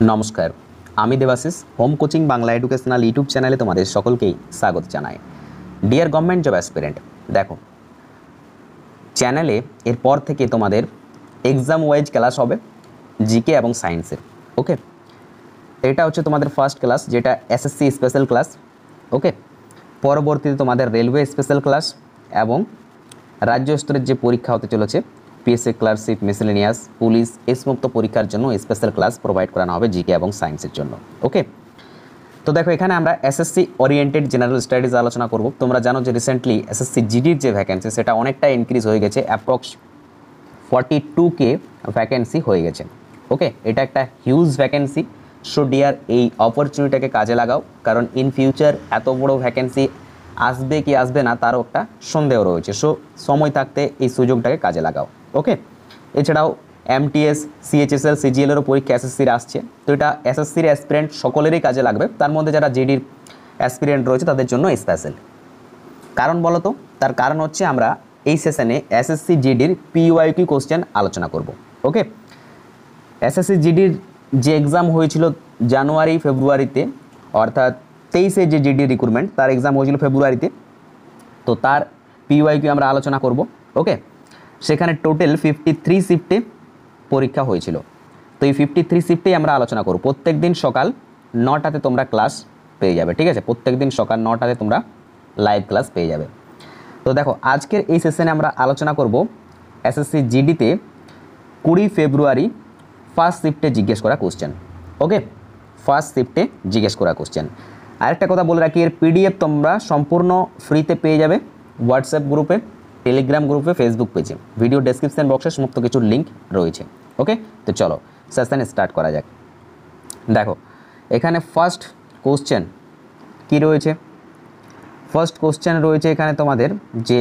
নমস্কার, আমি Debashis. Home coaching Bangla educational YouTube চ্যানেলে তোমাদের সকলকেই স্বাগত জানাই। ডিয়ার গভর্নমেন্ট জব অ্যাসপিরেন্ট, দেখো চ্যানেলে এরপর থেকে তোমাদের এক্সাম ওয়াইজ ক্লাস হবে জিকে এবং সায়েন্সের। ওকে, এটা হচ্ছে তোমাদের ফার্স্ট ক্লাস, যেটা এসএসসি স্পেশাল ক্লাস। ওকে, পরবর্তীতে তোমাদের রেলওয়ে স্পেশাল ক্লাস এবং রাজ্য স্তরের যে পরীক্ষা হতে চলেছে পিএসসি ক্লার্কশিপ, মিসেলেনিয়াস, পুলিশ, এই সমস্ত পরীক্ষার জন্য স্পেশাল ক্লাস প্রোভাইড করানো হবে জিকে এবং সায়েন্সের জন্য। ওকে, তো দেখো এখানে আমরা এসএসসি ওরিয়েন্টেড জেনারেল স্টাডিজ আলোচনা করব। তোমরা জানো যে রিসেন্টলি এসএসসি জিডির যে ভ্যাকেন্সি সেটা অনেকটা ইনক্রিজ হয়ে গেছে, অ্যাপ্রক্স 42K ভ্যাকেন্সি হয়ে গেছে। ওকে, এটা একটা হিউজ ভ্যাকেন্সি। সো ডিয়ার, এই অপরচুনিটিটাকে কাজে লাগাও, কারণ ইন ফিউচার এত বড় ভ্যাকেন্সি আসবে কি আসবে না তারও একটা সন্দেহ রয়েছে। সো সময় থাকতে এই সুযোগটাকে কাজে লাগাও। ওকে, এছাড়াও এমটিএস, সিএইচএসএল, সিজিএলেরও পরীক্ষা এসএসসির আসছে। তো এটা এসএসসির অ্যাসপিরেন্ট সকলেরই কাজে লাগবে, তার মধ্যে যারা জিডির অ্যাসপিরেন্ট রয়েছে তাদের জন্য স্পেশাল। কারণ বলো তো, তার কারণ হচ্ছে আমরা এই সেশনে এসএসসি জিডির পিওয়াইকিউ কোশ্চেন আলোচনা করব। ওকে, এসএসসি জিডির যে এক্সাম হয়েছিল জানুয়ারি ফেব্রুয়ারিতে, অর্থাৎ 23-এ যে জিডি রিক্রুটমেন্ট তার এক্সাম হয়েছিল ফেব্রুয়ারিতে, তো তার পিওয়াইকিউ আমরা আলোচনা করব। ওকে, সেখানে টোটাল 53 শিফটে পরীক্ষা হয়েছিল। তো এই 53 শিফটেই আমরা আলোচনা করব। প্রত্যেক দিন সকাল 9টাতে তোমরা ক্লাস পেয়ে যাবে, ঠিক আছে? প্রত্যেক দিন সকাল 9টাতে তোমরা লাইভ ক্লাস পেয়ে যাবে। তো দেখো আজকের এই সেশনে আমরা আলোচনা করব এসএসসি জিডিতে 20 ফেব্রুয়ারি ফার্স্ট শিফটে জিজ্ঞেস করা কোশ্চেন। ওকে, ফার্স্ট শিফটে জিজ্ঞেস করা কোশ্চেন। আরেকটা কথা বলে রাখি, এর পিডিএফ তোমরা সম্পূর্ণ ফ্রিতে পেয়ে যাবে হোয়াটসঅ্যাপ গ্রুপে, টেলিগ্রাম গ্রুপে, ফেসবুক পেজে। ভিডিও ডেসক্রিপশন বক্সে সমস্ত কিছুর লিঙ্ক রয়েছে। ওকে, তো চলো সেশন স্টার্ট করা যাক। দেখো এখানে ফার্স্ট কোশ্চেন কি রয়েছে? ফার্স্ট কোশ্চেন রয়েছে এখানে তোমাদের যে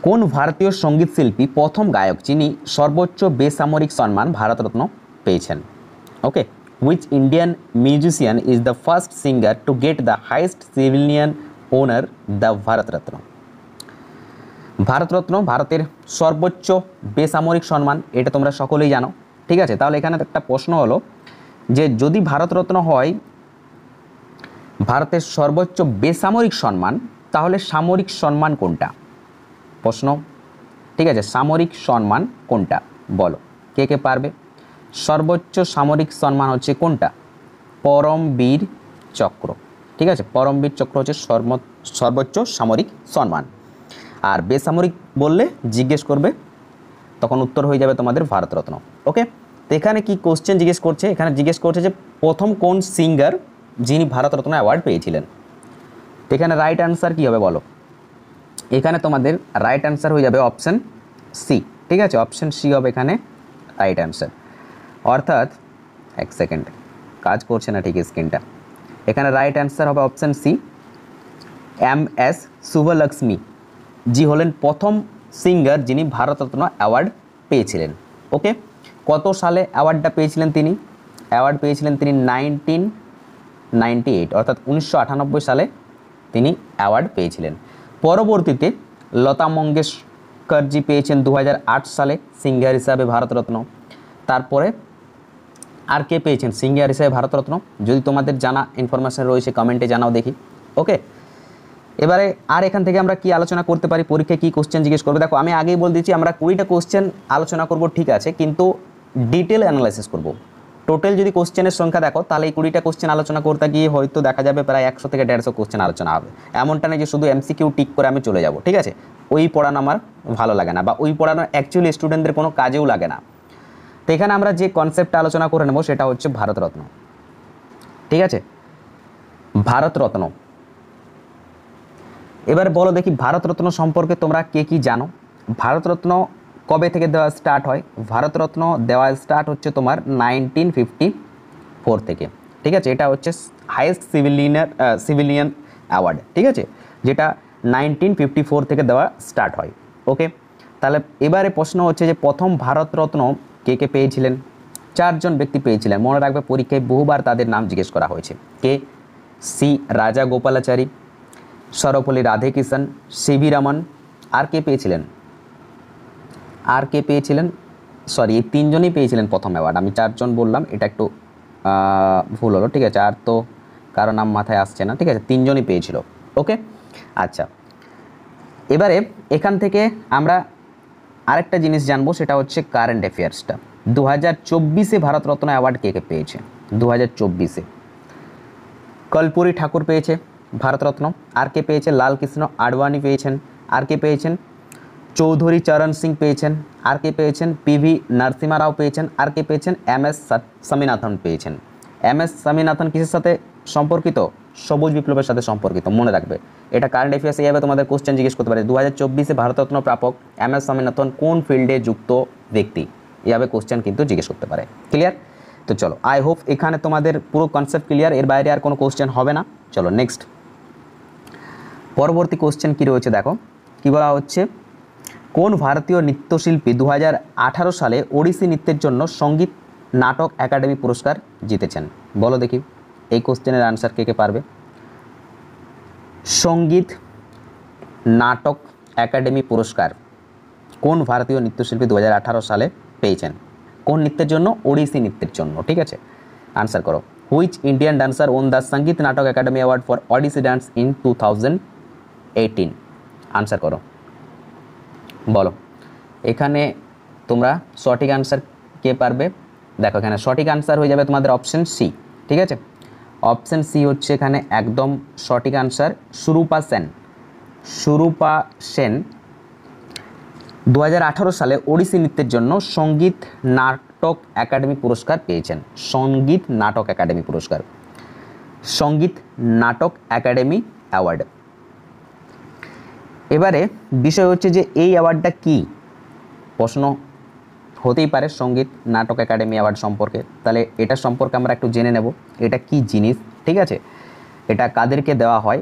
কোন ভারতীয় সঙ্গীত শিল্পী প্রথম গায়ক যিনি সর্বোচ্চ বেসামরিক সম্মান ভারতরত্ন পেয়েছেন? Okay, which Indian musician is the first singer to get the highest civilian honour the Bharat Ratna? Bharat Ratna ভারতের সর্বোচ্চ বেসামরিক সম্মান, এটা তোমরা সকলেই জানো, ঠিক আছে? তাহলে এখানে একটা প্রশ্ন হলো যে যদি ভারতরত্ন হয় ভারতের সর্বোচ্চ বেসামরিক সম্মান, তাহলে সামরিক সম্মান কোনটা? প্রশ্ন, ঠিক আছে? সামরিক সম্মান কোনটা বলো, কে কে পারবে? সর্বোচ্চ সামরিক সম্মান হচ্ছে কোনটা? পরমবীর চক্র, ঠিক আছে? পরমবীর চক্র হচ্ছে সর্বোচ্চ সামরিক সম্মান। আর বেসামরিক বললে জিজ্ঞেস করবে, তখন উত্তর হয়ে যাবে তোমাদের ভারতরত্ন। ওকে, তো এখানে কি কোশ্চেন জিজ্ঞেস করছে? এখানে জিজ্ঞেস করছে যে প্রথম কোন সিঙ্গার যিনি ভারতরত্ন অ্যাওয়ার্ড পেয়েছিলেন। তো এখানে রাইট অ্যান্সার কী হবে বলো? এখানে তোমাদের রাইট অ্যান্সার হয়ে যাবে অপশান সি, ঠিক আছে? অপশান সি হবে এখানে রাইট অ্যান্সার। অর্থাৎ এক সেকেন্ড, কাজ করছে না ঠিক স্ক্রিনটা। এখানে রাইট অ্যান্সার হবে অপশান সি, এম.এস. সুব্বলক্ষ্মী জি হলেন প্রথম সিঙ্গার যিনি ভারতরত্ন অ্যাওয়ার্ড পেয়েছিলেন। ওকে, কত সালে অ্যাওয়ার্ডটা পেয়েছিলেন তিনি? অ্যাওয়ার্ড পেয়েছিলেন তিনি 1998, অর্থাৎ 1998 সালে তিনি অ্যাওয়ার্ড পেয়েছিলেন। পরবর্তীতে লতা মঙ্গেশকরজি পেয়েছেন 2008 সালে সিঙ্গার হিসাবে ভারতরত্ন। তারপরে আর কে পেয়েছেন সিঙ্গার হিসাবে ভারতরত্ন? যদি তোমাদের জানা ইনফরমেশন রয়েছে কমেন্টে জানাও দেখি। ওকে, এবারে আর এখান থেকে আমরা কি আলোচনা করতে পারি, পরীক্ষায় কী কোশ্চেন জিজ্ঞেস করবে? দেখো আমি আগেই বলে দিচ্ছি আমরা 20টা কোশ্চেন আলোচনা করব, ঠিক আছে, কিন্তু ডিটেল অ্যানালাইসিস করব। টোটাল যদি কোশ্চেনের সংখ্যা দেখো তাহলে এই 20টা কোশ্চেন আলোচনা করতে গিয়ে হয়তো দেখা যাবে প্রায় 100 থেকে 150 কোশ্চেন আলোচনা হবে। এমনটা নেই যে শুধু এমসিকিউ টিক করে আমি চলে যাব, ঠিক আছে? ওই পড়ানো আমার ভালো লাগে না, বা ওই পড়ানো অ্যাকচুয়ালি স্টুডেন্টদের কোনো কাজেও লাগে না। তো এখানে আমরা যে কনসেপ্টটা আলোচনা করে নেব সেটা হচ্ছে ভারতরত্ন, ঠিক আছে? ভারতরত্ন, এবার বলো দেখি ভারতরত্ন সম্পর্কে তোমরা কে কি জানো? ভারতরত্ন কবে থেকে দেওয়া স্টার্ট হয়? ভারতরত্ন দেওয়া স্টার্ট হচ্ছে তোমার 1954 থেকে, ঠিক আছে? এটা হচ্ছে হাইয়েস্ট সিভিলিয়ান অ্যাওয়ার্ড, ঠিক আছে, যেটা 1954 থেকে দেওয়া স্টার্ট হয়। ওকে, তাহলে এবারে প্রশ্ন হচ্ছে যে প্রথম ভারতরত্ন কে কে পেয়েছিলেন? 4 জন ব্যক্তি পেয়েছিলেন, মনে রাখবে পরীক্ষায় বহুবার তাদের নাম জিজ্ঞেস করা হয়েছে। কে? C Rajagopalachari, Sarvepalli Radhakrishnan, CV Raman. আর কে পেয়েছিলেন? আর কে পেয়েছিলেন? সরি, এই 3 জনই পেয়েছিলেন প্রথম অ্যাওয়ার্ড। আমি 4 জন বললাম, এটা একটু ভুল হলো, ঠিক আছে, আর তো কারো নাম মাথায় আসছে না, ঠিক আছে, 3 জনই পেয়েছিল। ওকে, আচ্ছা, এবারে এখান থেকে আমরা আরেকটা জিনিস জানবো, সেটা হচ্ছে কারেন্ট অ্যাফেয়ার্সটা। 2024-এ ভারতরত্ন অ্যাওয়ার্ড কে কে পেয়েছে? 2024-এ কর্পূরী ঠাকুর পেয়েছে ভারতরত্ন। আর কে পেয়েছে? লালকৃষ্ণ আডবাণী পেয়েছেন। আর কে পেয়েছেন? চৌধুরী চরণ সিং পেয়েছেন। আর কে পেয়েছেন? পিভি নরসিমা রাও পেয়েছেন। আর কে পেয়েছেন? এম.এস. স্বামীনাথন পেয়েছেন। এম.এস. স্বামীনাথন কিসের সাথে সম্পর্কিত? সবুজ বিপ্লবের সাথে সম্পর্কিত, মনে রাখবে। এটা কারেন্ট অ্যাফেয়ার্স, এইভাবে তোমাদের কোশ্চেন জিজ্ঞেস করতে পারে। 2024-এ ভারতরত্ন প্রাপক এম.এস. স্বামীনাথন কোন ফিল্ডে যুক্ত ব্যক্তি? এইভাবে কোশ্চেন কিন্তু জিজ্ঞেস করতে পারে। ক্লিয়ার? তো চলো, আই হোপ এখানে তোমাদের পুরো কনসেপ্ট ক্লিয়ার, এর বাইরে আর কোনো কোশ্চেন হবে না। চলো নেক্সট, পরবর্তী কোশ্চেন কি রয়েছে দেখো, কি বলা হচ্ছে, কোন ভারতীয় নৃত্যশিল্পী 2018 সালে ওড়িশি নৃত্যের জন্য সঙ্গীত নাটক একাডেমি পুরস্কার জিতেছেন? বলো দেখি, এই কোশ্চেনের আনসার কে কে পারবে? সঙ্গীত নাটক একাডেমি পুরস্কার কোন ভারতীয় নৃত্যশিল্পী 2018 সালে পেয়েছেন? কোন নৃত্যের জন্য? ওড়িশি নৃত্যের জন্য, ঠিক আছে, আনসার করো। Which Indian dancer won the সঙ্গীত নাটক academy award for Odissi dance in 2018? Answer করো, বলো। এখানে তোমরা সঠিক আনসার কে পারবে? দেখো, এখানে সঠিক আনসার হয়ে যাবে তোমাদের অপশন সি, ঠিক আছে, অপশন সি হচ্ছে এখানে একদম সঠিক আনসার। সুরূপা সেন। সুরূপা সেন 2018 সালে ওড়িশি নৃত্যের জন্য সঙ্গীত নাটক একাডেমি পুরস্কার পেয়েছেন। সঙ্গীত নাটক একাডেমি পুরস্কার, সঙ্গীত নাটক একাডেমি অ্যাওয়ার্ড। এবারে বিষয় হচ্ছে যে এই অ্যাওয়ার্ডটা কি, প্রশ্ন হতেই পারে সঙ্গীত নাটক একাডেমি অ্যাওয়ার্ড সম্পর্কে। তাহলে এটা সম্পর্কে আমরা একটু জেনে নেব, এটা কি জিনিস, ঠিক আছে, এটা কাদেরকে দেওয়া হয়।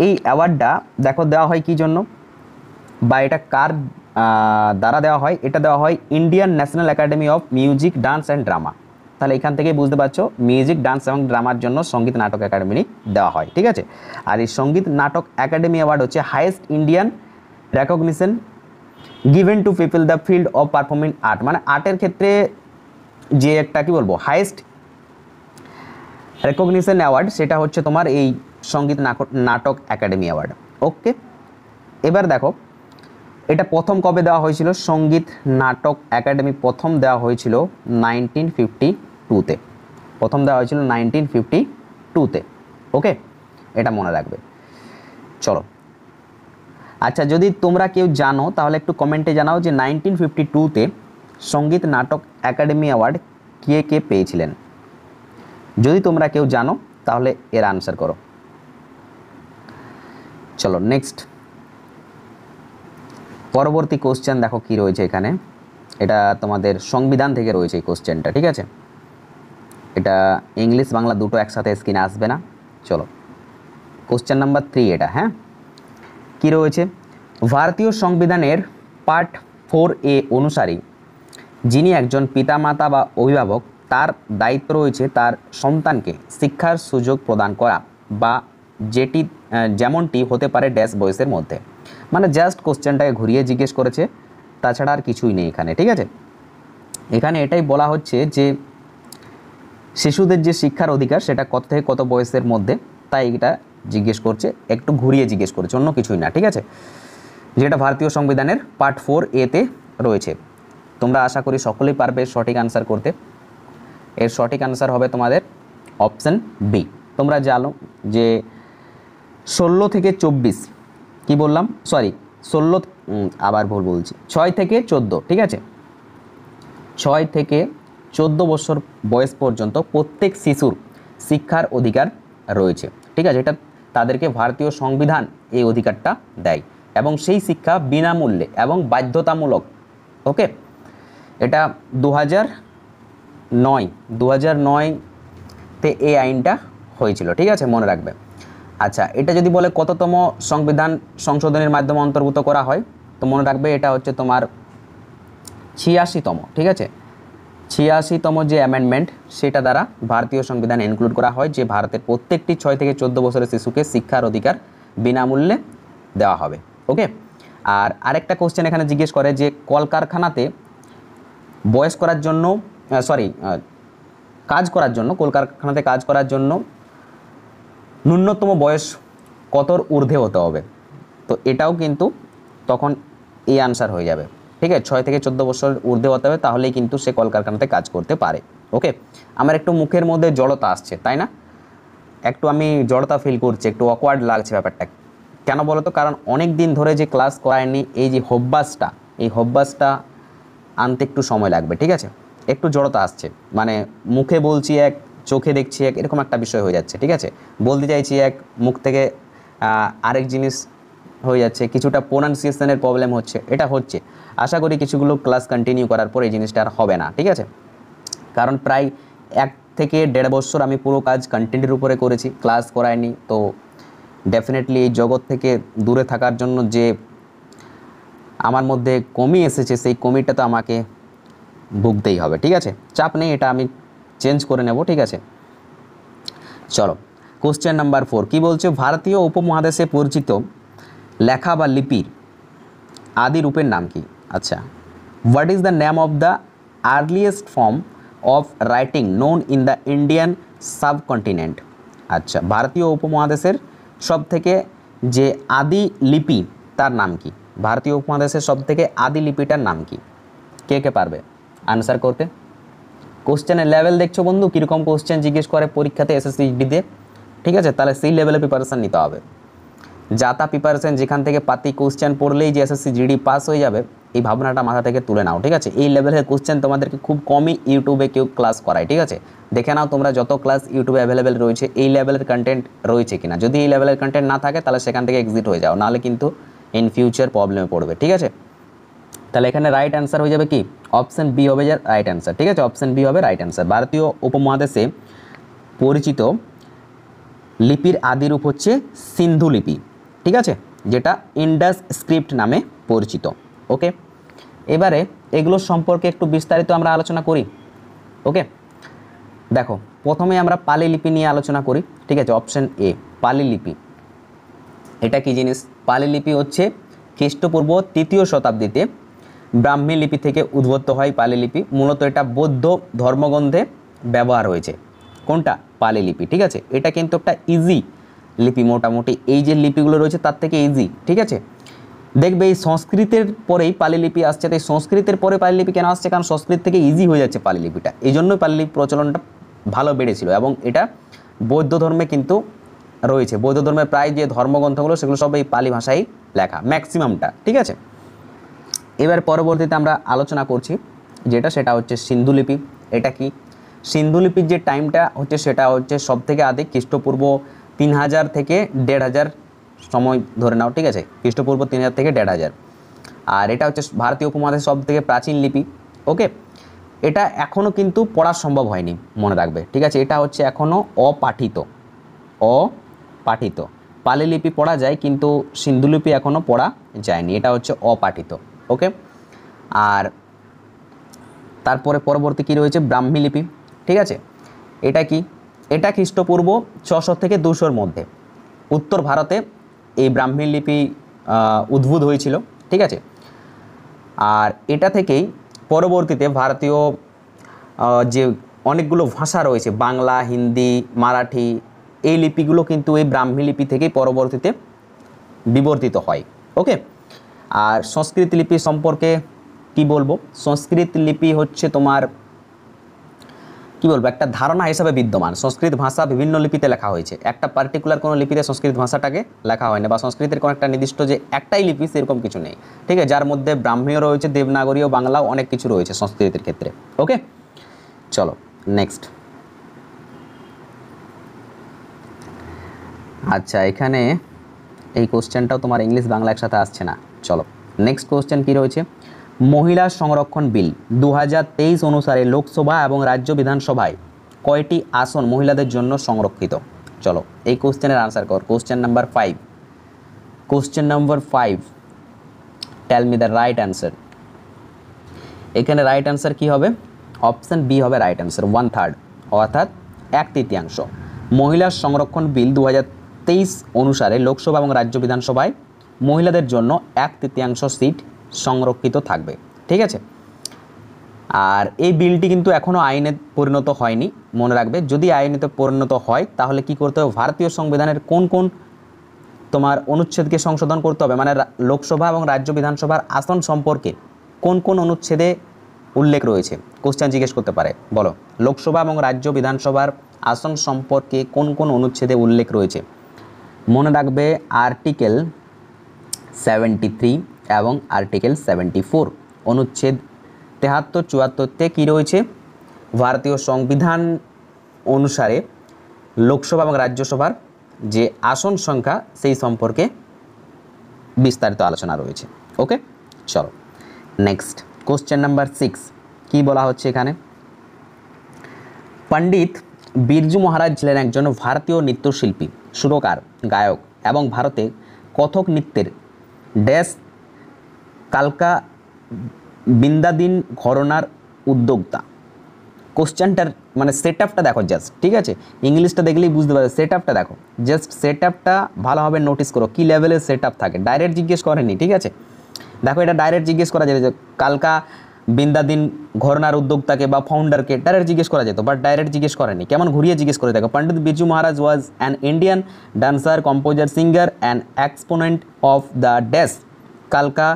এই অ্যাওয়ার্ডটা দেখো দেওয়া হয় কি জন্য, বা এটা কার দ্বারা দেওয়া হয়? এটা দেওয়া হয় Indian national academy of music, dance and drama. তাহলে এখান থেকেই বুঝতে পারছো মিউজিক, ডান্স এবং ড্রামার জন্য সঙ্গীত নাটক একাডেমি দেওয়া হয়, ঠিক আছে। আর এই সঙ্গীত নাটক একাডেমি অ্যাওয়ার্ড হচ্ছে highest Indian recognition given to people the field of performing art, মানে আর্টের ক্ষেত্রে যে একটা কি বলবো হাইয়েস্ট রেকগনিশন অ্যাওয়ার্ড, সেটা হচ্ছে তোমার এই সঙ্গীত নাটক একাডেমি অ্যাওয়ার্ড। ওকে, এবার দেখো এটা প্রথম কবে দেওয়া হয়েছিল? সঙ্গীত নাটক একাডেমি প্রথম দেওয়া হয়েছিল 1952-তে, প্রথম দেওয়া হয়েছিল 1952-তে। ওকে, এটা মনে রাখবে। চলো, আচ্ছা, যদি তোমরা কেউ জানো তাহলে একটু কমেন্টে জানাও যে 1952-তে সঙ্গীত নাটক একাডেমি অ্যাওয়ার্ড কে কে পেয়েছিলেন। যদি তোমরা কেউ জানো তাহলে এর আনসার করো। চলো নেক্সট, পরবর্তী কোশ্চেন দেখো কি রয়েছে এখানে, এটা তোমাদের সংবিধান থেকে রয়েছে এই কোশ্চেনটা, ঠিক আছে, এটা ইংলিশ বাংলা দুটো একসাথে স্ক্রিনে আসবে না। চলো, কোশ্চেন নাম্বার 3 এটা, হ্যাঁ, কি রয়েছে, ভারতীয় সংবিধানের পার্ট 4A অনুসারে যিনি একজন পিতামাতা বা অভিভাবক, তার দায়িত্ব রয়েছে তার সন্তানকে শিক্ষার সুযোগ প্রদান করা, বা যেটি যেমনটি হতে পারে ড্যাশ বয়সের মধ্যে। মানে জাস্ট কোশ্চেনটাকে ঘুরিয়ে জিজ্ঞেস করেছে, তাছাড়া আর কিছুই নেই এখানে, ঠিক আছে। এখানে এটাই বলা হচ্ছে যে শিশুদের যে শিক্ষার অধিকার সেটা কত থেকে কত বয়সের মধ্যে, তাই এটা জিজ্ঞেস করছে, একটু ঘুরিয়ে জিজ্ঞেস করছে, অন্য কিছুই না, ঠিক আছে, যেটা ভারতীয় সংবিধানের পার্ট 4A-তে রয়েছে। তোমরা আশা করি সকলেই পারবে সঠিক আনসার করতে। এর সঠিক আনসার হবে তোমাদের অপশন বি। তোমরা জানো যে 16 থেকে 24, কি বললাম, সরি 16, আবার ভুল বলছি, 6 থেকে 14, ঠিক আছে, 6 থেকে 14 বছর বয়স পর্যন্ত প্রত্যেক শিশুর শিক্ষার অধিকার রয়েছে, ঠিক আছে, এটা তাদেরকে ভারতীয় সংবিধান এই অধিকারটা দেয়, এবং সেই শিক্ষা বিনামূল্যে এবং বাধ্যতামূলক। ওকে, এটা 2009-তে এই আইনটা হয়েছিল, ঠিক আছে, মনে রাখবে। আচ্ছা, এটা যদি বলে কততম সংবিধান সংশোধনের মাধ্যমে অন্তর্ভুক্ত করা হয়, তো মনে রাখবে এটা হচ্ছে তোমার 86তম, ঠিক আছে, 86তম যে অ্যামেন্ডমেন্ট সেটা দ্বারা ভারতীয় সংবিধানে ইনক্লুড করা হয় যে ভারতের প্রত্যেকটি 6 থেকে 14 বছরের শিশুকে শিক্ষার অধিকার বিনামূল্যে দেওয়া হবে। ওকে, আর আরেকটা কোশ্চেন এখানে জিজ্ঞেস করে যে কলকারখানাতে বয়স করার জন্য কাজ করার জন্য, কলকারখানাতে কাজ করার জন্য ন্যূনতম বয়স কতর ঊর্ধ্বে হতে হবে? তো এটাও কিন্তু তখন এই আনসার হয়ে যাবে। ঠিক আছে, 6 থেকে 14 বছর ঊর্ধ্বে হতে হবে, তাহলেই কিন্তু সে কলকারখানাতে কাজ করতে পারে। ওকে, আমার একটু মুখের মধ্যে জড়তা আসছে, তাই না? একটু আমি জড়তা ফিল করছি, একটু অকওয়ার্ড লাগছে ব্যাপারটা। কেন বলো তো? কারণ অনেক দিন ধরে যে ক্লাস করায়নি, এই যে অভ্যাসটা, এই অভ্যাসটা আনতে একটু সময় লাগবে। ঠিক আছে, একটু জড়তা আসছে, মানে মুখে বলছি এক, চোখে দেখছি এক, এরকম একটা বিষয় হয়ে যাচ্ছে। ঠিক আছে, বলতে চাইছি এক, মুখ থেকে আরেক জিনিস হয়ে যাচ্ছে, কিছুটা প্রোনাউন্সিয়েশনের প্রবলেম হচ্ছে, এটা হচ্ছে। আশা করি কিছুগুলো ক্লাস কন্টিনিউ করার পর এই জিনিসটা আর হবে না। ঠিক আছে, কারণ প্রায় 1 থেকে 1.5 বছর আমি পুরো কাজ কন্টেন্টের উপরে করেছি, ক্লাস করায়নি। তো ডেফিনেটলি এই জগৎ থেকে দূরে থাকার জন্য যে আমার মধ্যে কমি এসেছে, সেই কমিটা তো আমাকে ভুগতেই হবে। ঠিক আছে, চাপ নেই, এটা আমি চেঞ্জ করে নেব। ঠিক আছে, চলো কোশ্চেন নাম্বার 4 কি বলছে? ভারতীয় উপমহাদেশে পরিচিত লেখা বা লিপির আদি রূপের নাম কি? আচ্ছা, what is the name of the earliest form of writing known in the Indian subcontinent? আচ্ছা, ভারতীয় উপমহাদেশের সব থেকে যে আদি লিপি তার নাম কি? ভারতীয় উপমহাদেশের সব থেকে আদি লিপিটার নাম কি? কে কে পারবে আনসার করতে? কোশ্চেনের লেভেল দেখছো বন্ধু, কীরকম কোশ্চেন জিজ্ঞেস করে পরীক্ষাতে এসএসসি জিডিতে? ঠিক আছে, তাহলে সেই লেভেলে প্রিপারেশান নিতে হবে। যাতা প্রিপারেশান যেখান থেকে পাতি কোশ্চেন পড়লেই যে এসএসসি জিডি পাস হয়ে যাবে, এই ভাবনাটা মাথা থেকে তুলে নাও। ঠিক আছে, এই লেভেলের কোশ্চেন তোমাদেরকে খুব কমই ইউটিউবে কেউ ক্লাস করায়। ঠিক আছে, দেখে নাও তোমরা যত ক্লাস ইউটিউবে অ্যাভেলেবেল রয়েছে, এই লেভেলের কন্টেন্ট রয়েছে কিনা। যদি এই লেভেলের কন্টেন্ট না থাকে তাহলে সেখান থেকে এক্সিট হয়ে যাও, নাহলে কিন্তু ইন ফিউচার প্রবলেমে পড়বে। ঠিক আছে, তাহলে এখানে রাইট অ্যান্সার হয়ে যাবে কি? অপশান বি হবে যে রাইট অ্যান্সার। ঠিক আছে, অপশান বি হবে রাইট অ্যান্সার। ভারতীয় উপমহাদেশে পরিচিত লিপির আদি রূপ হচ্ছে সিন্ধু লিপি। ঠিক আছে, যেটা ইন্ডাস স্ক্রিপ্ট নামে পরিচিত। ওকে, এবারে এগুলো সম্পর্কে একটু বিস্তারিত আমরা আলোচনা করি। ওকে, দেখো প্রথমে আমরা পালি লিপি নিয়ে আলোচনা করি। ঠিক আছে, অপশান এ পালি লিপি। এটা কি জিনিস? পালি লিপি হচ্ছে খ্রিস্টপূর্ব 3য় শতাব্দীতে ব্রাহ্মী লিপি থেকে উদ্ভূত হয় পালি লিপি। মূলত এটা বৌদ্ধ ধর্মগ্রন্থে ব্যবহার হয়েছে। কোনটা? পালি লিপি। ঠিক আছে, এটা কিন্তু একটা ইজি লিপি, মোটামুটি এই যে লিপিগুলো রয়েছে তার থেকে ইজি। ঠিক আছে, দেখবে এই সংস্কৃতের পরেই পালি লিপি আসছে। তাই সংস্কৃতের পরে পালি লিপি কেন আসছে? কারণ সংস্কৃত থেকে ইজি হয়ে যাচ্ছে পালি লিপিটা, এই জন্যই পালি লিপি প্রচলনটা ভালো বেড়েছিল। এবং এটা বৌদ্ধ ধর্মে কিন্তু রয়েছে, বৌদ্ধ ধর্মের প্রায় যে ধর্মগ্রন্থগুলো সেগুলো সব এই পালি ভাষায় লেখা, ম্যাক্সিমামটা। ঠিক আছে, এবার পরবর্তীতে আমরা আলোচনা করছি যেটা, সেটা হচ্ছে সিন্ধু লিপি। এটা কি? সিন্ধু লিপির যে টাইমটা হচ্ছে সেটা হচ্ছে সব থেকে আদি খ্রিস্টপূর্ব 3000 থেকে 1500 সময় ধরে নাও। ঠিক আছে, খ্রিস্টপূর্ব 3000 থেকে 1500। আর এটা হচ্ছে ভারতীয় উপমহাদেশের সব থেকে প্রাচীন লিপি। ওকে, এটা এখনও কিন্তু পড়া সম্ভব হয়নি, মনে রাখবে। ঠিক আছে, এটা হচ্ছে এখনও অপাঠিত। অপাঠিত পালি লিপি পড়া যায়, কিন্তু সিন্ধু লিপি এখনও পড়া যায়নি, এটা হচ্ছে অপাঠিত। ওকে, আর তারপরে পরবর্তী কী রয়েছে? ব্রাহ্মী লিপি। ঠিক আছে, এটা কি? এটা খ্রিস্টপূর্ব 600 থেকে 200-র মধ্যে উত্তর ভারতে এই ব্রাহ্মী লিপি উদ্ভূত হয়েছিল। ঠিক আছে, আর এটা থেকেই পরবর্তীতে ভারতীয় যে অনেকগুলো ভাষা রয়েছে, বাংলা, হিন্দি, মারাঠি, এই লিপিগুলো কিন্তু এই ব্রাহ্মী লিপি থেকেই পরবর্তীতে বিবর্তিত হয়। ওকে, আর সংস্কৃত লিপি সম্পর্কে কি বলবো? সংস্কৃত লিপি হচ্ছে তোমার কি বলবো, একটা ধারণা হিসাবে বিদ্যমান। সংস্কৃত ভাষা বিভিন্ন লিপিতে লেখা হয়েছে, একটা পার্টিকুলার কোনো লিপিতে সংস্কৃত ভাষাটাকে লেখা হয় না, বা সংস্কৃতের কোনো একটা নির্দিষ্ট যে একটাই লিপি সেরকম কিছু নেই। ঠিক আছে, যার মধ্যে ব্রাহ্মীও রয়েছে, দেবনাগরীও, বাংলাও, অনেক কিছু রয়েছে সংস্কৃতের ক্ষেত্রে। ওকে, চলো নেক্সট। আচ্ছা, এখানে এই কোশ্চেনটাও তোমার ইংলিশ বাংলা একসাথে আসছে না। চলো নেক্সট কোশ্চেন কি রয়েছে? মহিলা সংরক্ষণ বিল 2023 অনুসারে লোকসভা এবং রাজ্য বিধানসভায় কয়টি আসন মহিলাদের জন্য সংরক্ষিত? চলো এই কোশ্চেনের আনসার কর। Question number 5। Question number 5, tell me the right answer. এখানে রাইট অ্যান্সার কি হবে? অপশান বি হবে রাইট অ্যান্সার, 1/3, অর্থাৎ 1/3। মহিলা সংরক্ষণ বিল 2023 অনুসারে লোকসভা এবং রাজ্য বিধানসভায় মহিলাদের জন্য 1/3 সিট সংরক্ষিত থাকবে। ঠিক আছে, আর এই বিলটি কিন্তু এখনও আইনে পরিণত হয়নি, মনে রাখবে। যদি আইনেতে পরিণত হয় তাহলে কি করতে হবে, ভারতীয় সংবিধানের কোন কোন তোমার অনুচ্ছেদকে সংশোধন করতে হবে, মানে লোকসভা এবং রাজ্য বিধানসভার আসন সম্পর্কে কোন কোন অনুচ্ছেদে উল্লেখ রয়েছে, কোশ্চেন জিজ্ঞেস করতে পারে। বলো, লোকসভা এবং রাজ্য বিধানসভার আসন সম্পর্কে কোন কোন অনুচ্ছেদে উল্লেখ রয়েছে? মনে রাখবে আর্টিকেল 73 এবং আর্টিকেল 74। অনুচ্ছেদ 73, 74তে কী রয়েছে, ভারতীয় সংবিধান অনুসারে লোকসভা এবং রাজ্যসভার যে আসন সংখ্যা সেই সম্পর্কে বিস্তারিত আলোচনা রয়েছে। ওকে, চলো নেক্সট কোশ্চেন নাম্বার 6 কি বলা হচ্ছে এখানে, পণ্ডিত বিরজু মহারাজ ছিলেন একজন ভারতীয় নৃত্যশিল্পী, সুরকার, গায়ক এবং ভারতে কথক নৃত্যের ড্যাশ কালকা বিন্দাদিন ঘরানার উদ্যোক্তা। কোশ্চেনটার মানে সেট আপটা দেখো জাস্ট, ঠিক আছে, ইংলিশটা দেখলেই বুঝতে পারবে, সেট আপটা দেখো, জাস্ট সেট আপটা ভালোভাবে নোটিস করো কী লেভেলের সেট আপ থাকে। ডাইরেক্ট জিজ্ঞেস করেনি, ঠিক আছে, দেখো এটা ডাইরেক্ট জিজ্ঞেস করা যেত যে কালকা বিন্দাদিন ঘরানার উদ্যোক্তাকে বা ফাউন্ডারকে ডাইরেক্ট জিজ্ঞেস করা যেত, বাট ডাইরেক্ট জিজ্ঞেস করেনি, কেমন ঘুরিয়ে জিজ্ঞেস করে। দেখো, Pandit Birju Maharaj was an Indian dancer, composer, singer and exponent of the dash কালকা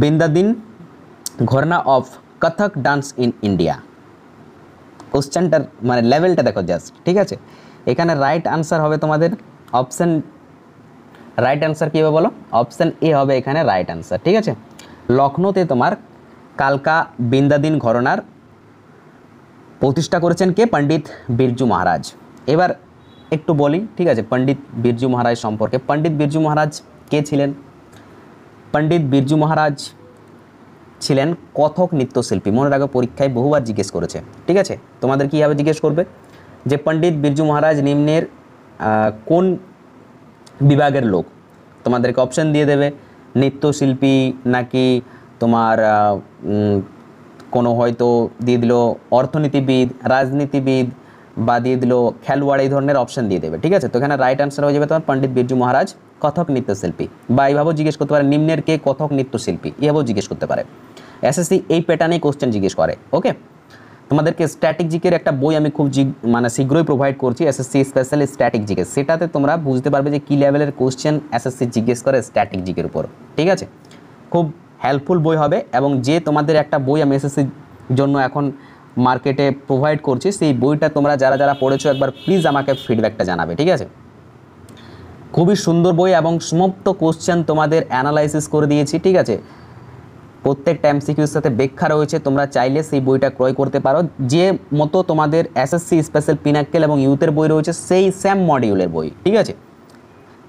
Bindadin gharana of Kathak dance in India. কোশ্চেনটার মানে লেভেলটা দেখো জাস্ট, ঠিক আছে। এখানে রাইট আনসার হবে তোমাদের অপশান, রাইট আনসার কী হবে বলো, অপশান এ হবে এখানে রাইট আনসার, ঠিক আছে। লখনৌতে তোমার কালকা বিন্দাদিন ঘরানার প্রতিষ্ঠা করেছেন কে, পণ্ডিত বিরজু মহারাজ। এবার একটু বলি, ঠিক আছে, পণ্ডিত বিরজু মহারাজ সম্পর্কে। পণ্ডিত বিরজু মহারাজ কে ছিলেন? পণ্ডিত বিরজু মহারাজ ছিলেন কথক নৃত্যশিল্পী। মনে রাখো, পরীক্ষায় বহুবার জিজ্ঞেস করেছে, ঠিক আছে। তোমাদের কীভাবে জিজ্ঞেস করবে যে পণ্ডিত বিরজু মহারাজ নিম্নের কোন বিভাগের লোক? তোমাদেরকে অপশন দিয়ে দেবে, নৃত্যশিল্পী নাকি তোমার কোনো হয়তো দিয়ে দিল অর্থনীতিবিদ, রাজনীতিবিদ, বা দিয়ে দিল খেলোয়াড়, এই ধরনের অপশন দিয়ে দেবে, ঠিক আছে। তো এখানে রাইট আনসার হয়ে যাবে তোমার পণ্ডিত বিরজু মহারাজ কথক নৃত্যশিল্পী। বা এইভাবেও জিজ্ঞেস করতে পারে নিম্নের কে কথক নৃত্যশিল্পী, এভাবেও জিজ্ঞেস করতে পারে। এসএসসি এই প্যাটার্নেই কোশ্চেন জিজ্ঞেস করে। ওকে, তোমাদেরকে স্ট্যাটিক জিকের একটা বই আমি খুব মানে শীঘ্রই প্রোভাইড করছি, এসএসসি স্পেশাল স্ট্যাটিক জিকে। সেটাতে তোমরা বুঝতে পারবে যে কী লেভেলের কোশ্চেন এসএসসি জিজ্ঞেস করে স্ট্যাটিক জিকের উপর, ঠিক আছে। খুব হেল্পফুল বই হবে, এবং যে তোমাদের একটা বই আমি এসএসসির জন্য এখন মার্কেটে প্রোভাইড করছি, সেই বইটা তোমরা যারা যারা পড়েছো একবার প্লিজ আমাকে ফিডব্যাকটা জানাবে, ঠিক আছে। খুবই সুন্দর বই এবং সমস্ত কোশ্চেন তোমাদের অ্যানালাইসিস করে দিয়েছি, ঠিক আছে। প্রত্যেকটা এমসিকিউর সাথে ব্যাখ্যা রয়েছে, তোমরা চাইলে সেই বইটা ক্রয় করতে পারো। যে মতো তোমাদের এসএসসি স্পেশাল পিনাক্কেল এবং ইউথের বই রয়েছে সেই সেম মডিউলের বই, ঠিক আছে।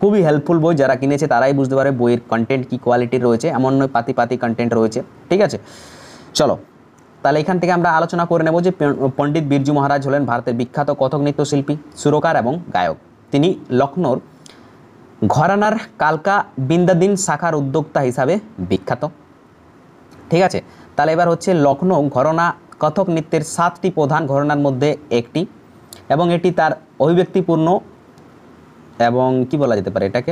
খুবই হেল্পফুল বই, যারা কিনেছে তারাই বুঝতে পারে বইয়ের কন্টেন্ট কী কোয়ালিটির রয়েছে, এমন নয় পাতি পাতি কন্টেন্ট রয়েছে, ঠিক আছে। চলো তাহলে এখান থেকে আমরা আলোচনা করে নেব যে পণ্ডিত বিরজু মহারাজ হলেন ভারতের বিখ্যাত কথক নৃত্যশিল্পী, সুরকার এবং গায়ক। তিনি লখনৌর ঘরানার কালকা বিন্দাদিন শাখার উদ্যোক্তা হিসাবে বিখ্যাত, ঠিক আছে। তাহলে এবার হচ্ছে লখনৌ ঘরানা কথক নৃত্যের 7টি প্রধান ঘরানার মধ্যে একটি, এবং এটি তার অভিব্যক্তিপূর্ণ এবং কি বলা যেতে পারে এটাকে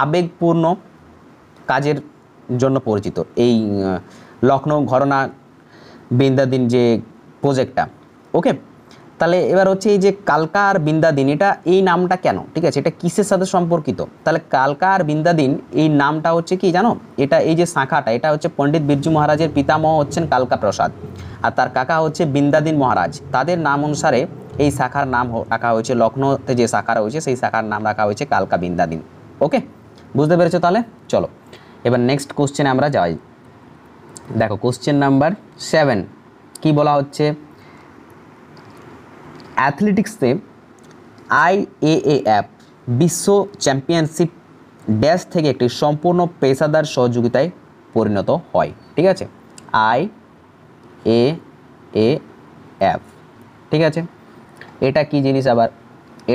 আবেগপূর্ণ কাজের জন্য পরিচিত। এই লখনৌ ঘরানা বিন্দাদিন যে প্রজেক্টটা, ওকে। তাহলে এবার হচ্ছে এই যে কালকা আর বিন্দাদিন, এটা এই নামটা কেন, ঠিক আছে, এটা কিসের সাথে সম্পর্কিত? তাহলে কালকা আর বিন্দাদিন এই নামটা হচ্ছে কি জানো, এটা এই যে শাখাটা, এটা হচ্ছে পণ্ডিত বিরজু মহারাজের পিতামহ হচ্ছেন কালকা প্রসাদ, আর তার কাকা হচ্ছে বিন্দাদিন মহারাজ। তাদের নাম অনুসারে এই শাখার নাম রাখা হয়েছে, লখনৌতে যে শাখা রয়েছে সেই শাখার নাম রাখা হয়েছে কালকা বিন্দাদিন। ওকে, বুঝতে পেরেছো? তাহলে চলো এবার নেক্সট কোশ্চেনে আমরা যাই। দেখো কোশ্চেন নাম্বার 7 কি বলা হচ্ছে, অ্যাথলেটিক্সে IAAF বিশ্ব চ্যাম্পিয়নশিপ ড্যাশ থেকে একটি সম্পূর্ণ পেশাদার সহযোগিতায় পরিণত হয়, ঠিক আছে। IAAF, ঠিক আছে। এটা কি জিনিস আবার?